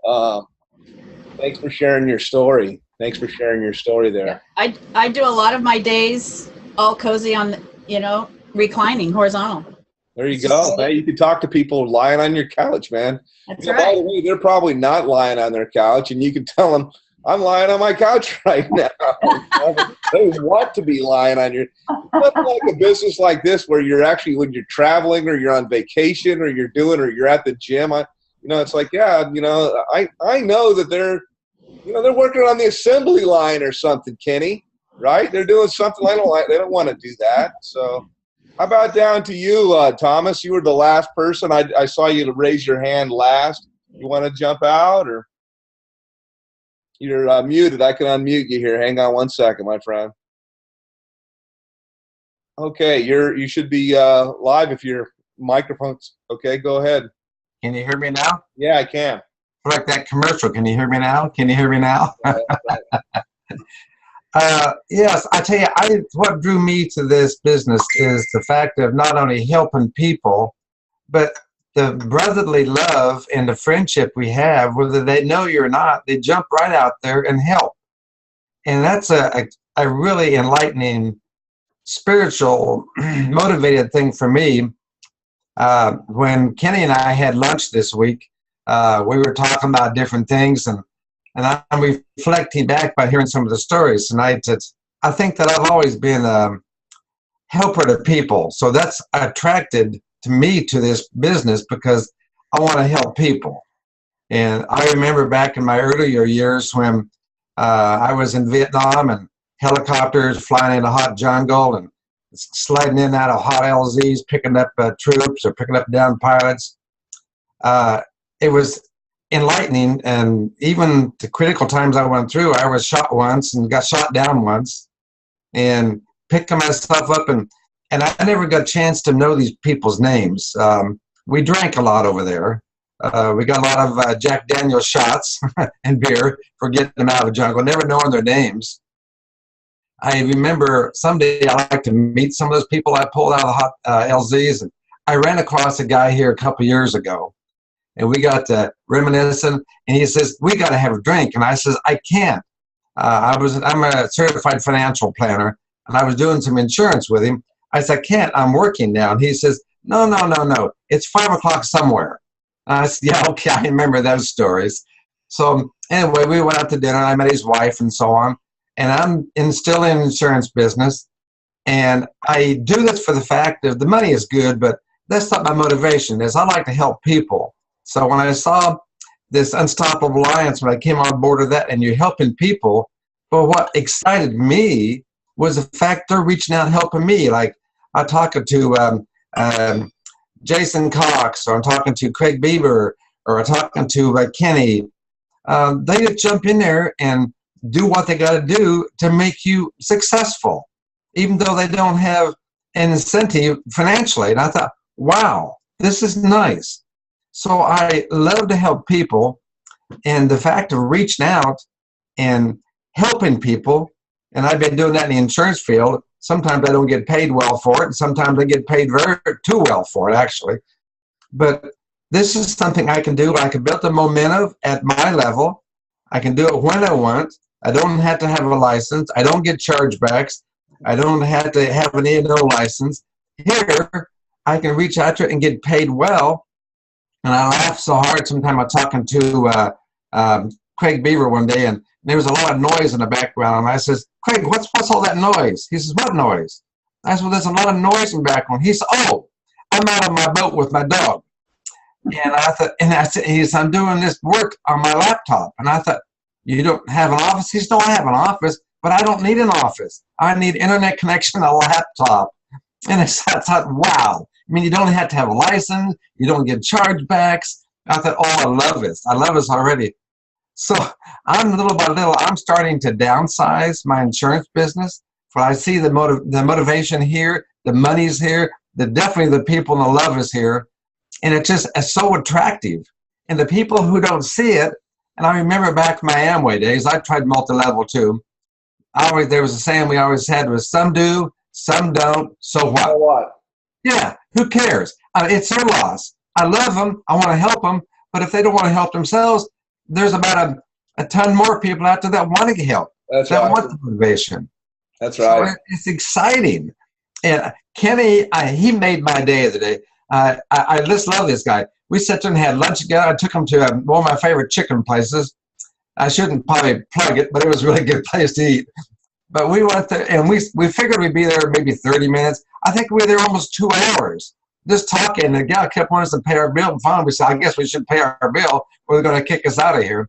thanks for sharing your story. Thanks for sharing your story there. I do a lot of my days all cozy on, reclining, horizontal. There you go. Hey, you can talk to people lying on your couch, man. That's right. By the way, they're probably not lying on their couch, and you can tell them, I'm lying on my couch right now. They want to be lying on your. Nothing like a business like this where you're actually, when you're traveling or you're on vacation or you're at the gym. It's like, I know that they're You know, they're working on the assembly line or something, Kenny, right? They're doing something they don't want to do that. So how about down to you, Thomas? You were the last person. I saw you raise your hand last. You want to jump out, or you're muted? I can unmute you here. Hang on one second, my friend. Okay, you should be live if your microphone's okay. Go ahead. Can you hear me now? Yeah, I can. Like that commercial. Can you hear me now? Can you hear me now? Yes, I tell you, what drew me to this business is the fact of not only helping people, but the brotherly love and the friendship we have, whether they know you or not, they jump right out there and help. And that's a really enlightening, spiritual, motivated thing for me. When Kenny and I had lunch this week, we were talking about different things, and I'm reflecting back by hearing some of the stories tonight. I think that I've always been a helper to people, so that's attracted to me to this business because I want to help people. And I remember back in my earlier years when I was in Vietnam and helicopters flying in a hot jungle and sliding in and out of hot LZs, picking up troops or picking up down pilots. It was enlightening, and even the critical times I went through, I was shot once and got shot down once, and picking myself up, and I never got a chance to know these people's names. We drank a lot over there. We got a lot of Jack Daniel's shots and beer for getting them out of the jungle, never knowing their names. I remember someday I'd like to meet some of those people I pulled out of the hot LZs. And I ran across a guy here a couple years ago, and we got reminiscing, and he says, "We got to have a drink." And I says, "I can't." I'm a certified financial planner, and I was doing some insurance with him. I said, "I can't. I'm working now." And he says, No. It's 5 o'clock somewhere." And I said, "Yeah, okay, I remember those stories." So anyway, we went out to dinner, and I met his wife and so on. And I'm still in insurance business. And I do this for the fact that the money is good, but that's not my motivation. I like to help people. So when I saw this Unstoppable Alliance, when I came on board of that, and you're helping people, but what excited me was the fact they're reaching out and helping me. Like I'm talking to Jason Cox, or I'm talking to Craig Bieber, or I'm talking to Kenny. They just jump in there and do what they got to do to make you successful, even though they don't have an incentive financially. And I thought, wow, this is nice. So I love to help people, and the fact of reaching out and helping people, and I've been doing that in the insurance field. Sometimes I don't get paid well for it, and sometimes I get paid too well for it, actually. But this is something I can do. I can build the momentum at my level. I can do it when I want. I don't have to have a license. I don't get chargebacks. I don't have to have an E&O license. Here, I can reach out to it and get paid well. And I laughed so hard sometime I was talking to Craig Beaver one day, and there was a lot of noise in the background. And I says, "Craig, what's all that noise?" He says, "What noise?" I said, "Well, there's a lot of noise in the background." He said, "Oh, I'm out on my boat with my dog." And I said, he said, "I'm doing this work on my laptop." And I thought, "You don't have an office?" He said, "No, I have an office, but I don't need an office. I need internet connection and a laptop." And I thought, wow. I mean, you don't have to have a license. You don't get chargebacks. I thought, oh, I love this. I love this already. So I'm little by little, I'm starting to downsize my insurance business. But I see the motivation here, the money's here, definitely the people and the love is here. And it's so attractive. And the people who don't see it, and I remember back in my Amway days, I tried multi-level too. There was a saying we always had was, some do, some don't, so what? So what? Yeah, who cares? It's their loss. I love them. I want to help them. But if they don't want to help themselves, there's about a ton more people out there that want to get help. That's that right. want the motivation. That's right. So it's exciting. And Kenny, he made my day the day. I just love this guy. We sat there and had lunch together. I took him to one of my favorite chicken places. I shouldn't probably plug it, but it was a really good place to eat. But we went there, and we figured we'd be there maybe 30 minutes. I think we were there almost 2 hours, just talking. The gal kept wanting us to pay our bill. And finally, we said, "I guess we should pay our bill, or they're going to kick us out of here."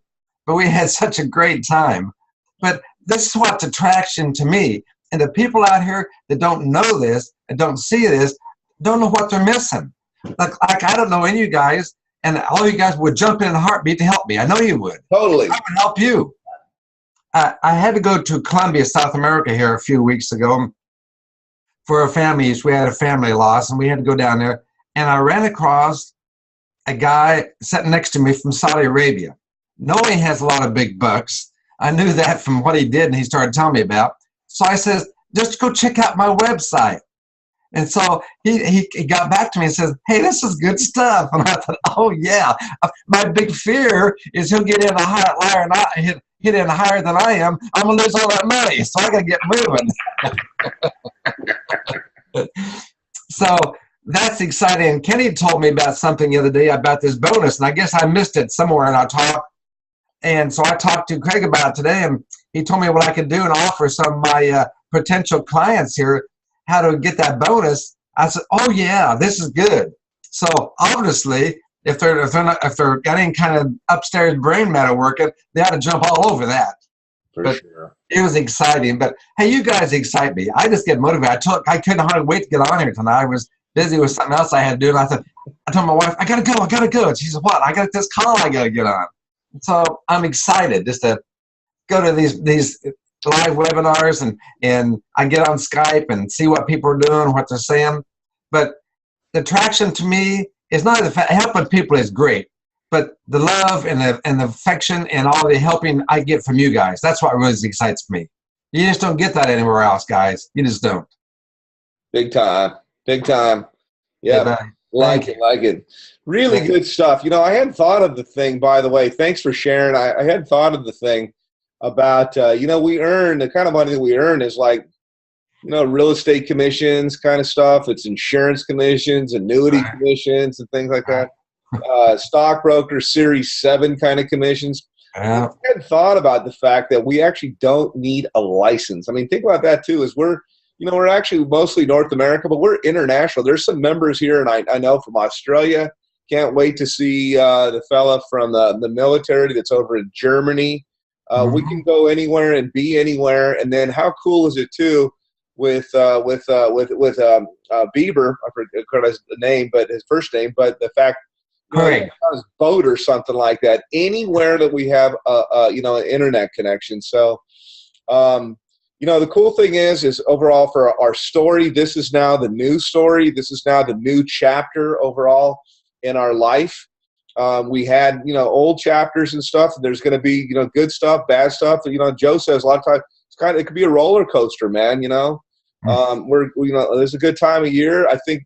but we had such a great time. But this is what's attraction to me. And the people out here that don't know this and don't see this don't know what they're missing. Like I don't know any of you guys, and all you guys would jump in a heartbeat to help me. I know you would. Totally. I would help you. I had to go to Colombia, South America here a few weeks ago for a family. We had a family loss, and we had to go down there. And I ran across a guy sitting next to me from Saudi Arabia. Knowing he has a lot of big bucks, I knew that from what he did and he started telling me about. So I said, just go check out my website. And so he got back to me and says, hey, this is good stuff. And I thought, oh, yeah. My big fear is he'll get in a higher and hit in higher than I am. I'm going to lose all that money. So I got to get moving. So that's exciting. And Kenny told me about something the other day about this bonus. And I guess I missed it somewhere in our talk. And so I talked to Craig about it today. And he told me what I could do and offer some of my potential clients here how to get that bonus. I said, oh yeah, this is good. So obviously, if they're got any kind of upstairs brain matter working, they ought to jump all over that. For sure. It was exciting. But hey, you guys excite me. I just get motivated. I couldn't hardly wait to get on here tonight. I was busy with something else I had to do. And I told my wife, I gotta go. And she said, what? I got this call I gotta get on. So I'm excited just to go to these live webinars and I get on Skype and see what people are doing, what they're saying. But the attraction to me is not the fact helping people is great, but the love and the affection and all the helping I get from you guys. That's what really excites me. You just don't get that anywhere else, guys. You just don't. Big time. Big time. Yeah. Like it. Really good stuff. You know, I hadn't thought of the thing, by the way. Thanks for sharing. I hadn't thought of the thing about, you know, we earn, the kind of money that we earn is like, you know, real estate commissions kind of stuff. It's insurance commissions, annuity commissions, and things like that. Stockbroker Series 7 kind of commissions. I hadn't thought about the fact that we actually don't need a license. I mean, think about that too, is we're actually mostly North America, but we're international. There's some members here, and I know from Australia. Can't wait to see the fella from the military that's over in Germany. We can go anywhere and be anywhere. And then how cool is it too with Bieber? I forgot his name, but his first name. But the fact, his boat or something like that. Anywhere that we have an internet connection. So, the cool thing is overall for our story, this is now the new story. This is now the new chapter overall in our life. We had, old chapters and stuff. There's going to be, good stuff, bad stuff. Joe says a lot of times it could be a roller coaster, man. There's a good time of year. I think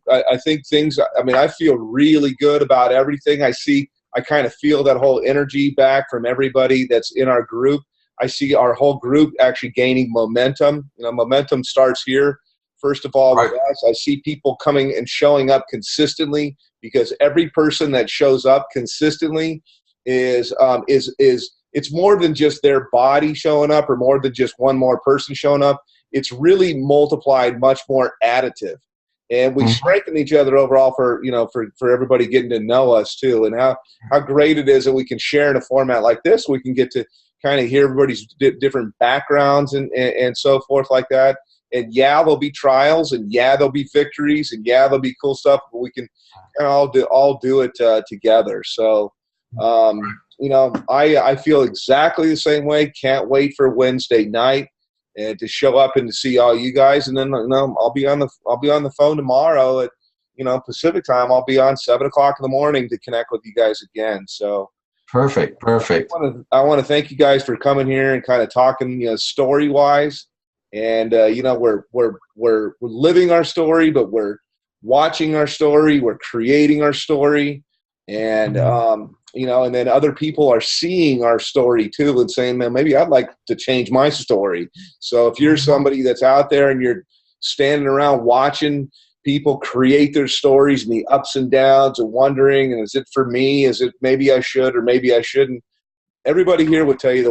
things. I feel really good about everything I see. I kind of feel that whole energy back from everybody that's in our group. I see our whole group actually gaining momentum. Momentum starts here. First of all, with us, I see people coming and showing up consistently, because every person that shows up consistently is it's more than just their body showing up or more than just one more person showing up. It's really multiplied, much more additive, and we strengthen each other overall for everybody getting to know us too, and how great it is that we can share in a format like this. We can get to kind of hear everybody's different backgrounds and so forth like that. And yeah, there'll be trials, and yeah, there'll be victories, and yeah, there'll be cool stuff, but we can kind of all do it together. So, I feel exactly the same way. Can't wait for Wednesday night and to show up and to see all you guys. And then I'll be on the phone tomorrow at Pacific time. I'll be on 7:00 in the morning to connect with you guys again. So perfect. I want to thank you guys for coming here and kind of talking story wise. And we're living our story, but we're watching our story, we're creating our story, and and then other people are seeing our story too and saying, man, maybe I'd like to change my story. So if you're somebody that's out there and you're standing around watching people create their stories and the ups and downs and wondering, and is it for me? Is it maybe I should or maybe I shouldn't? Everybody here would tell you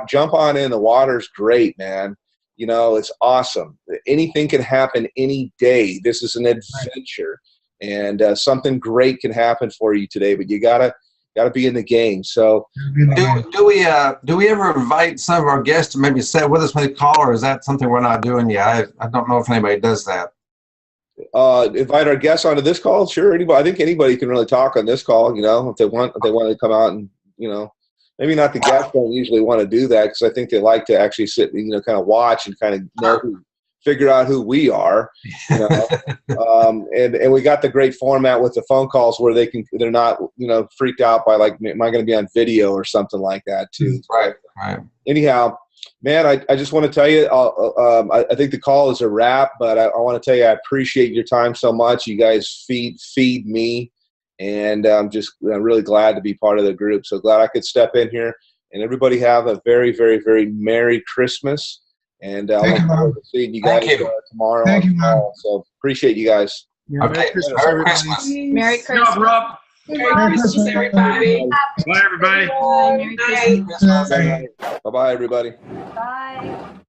jump on in. The water's great, man. It's awesome. Anything can happen any day. This is an adventure, and something great can happen for you today. But you gotta got to be in the game. So do we ever invite some of our guests to maybe sit with us when they call, or is that something we're not doing yet? I don't know if anybody does that. Invite our guests onto this call. Sure, anybody. I think anybody can really talk on this call. You know, if they want to come out and, you know, maybe not the guests don't usually want to do that, because I think they like to actually sit, you know, kind of watch and kind of know figure out who we are, you know. And we got the great format with the phone calls where they're not, you know, freaked out by like, am I going to be on video or something like that too. Right. Anyhow, man, I just want to tell you, I think the call is a wrap, but I want to tell you, I appreciate your time so much. You guys feed me, and I'm really glad to be part of the group. So glad I could step in here, and everybody have a very, very, very Merry Christmas. And I look forward to seeing you guys tomorrow. Thank you, Rob. So appreciate you guys. Merry Christmas, everybody. Merry Christmas. Good job, Rob. Merry Christmas, everybody. Bye, everybody. Bye. Merry Christmas. Bye-bye, everybody. Bye.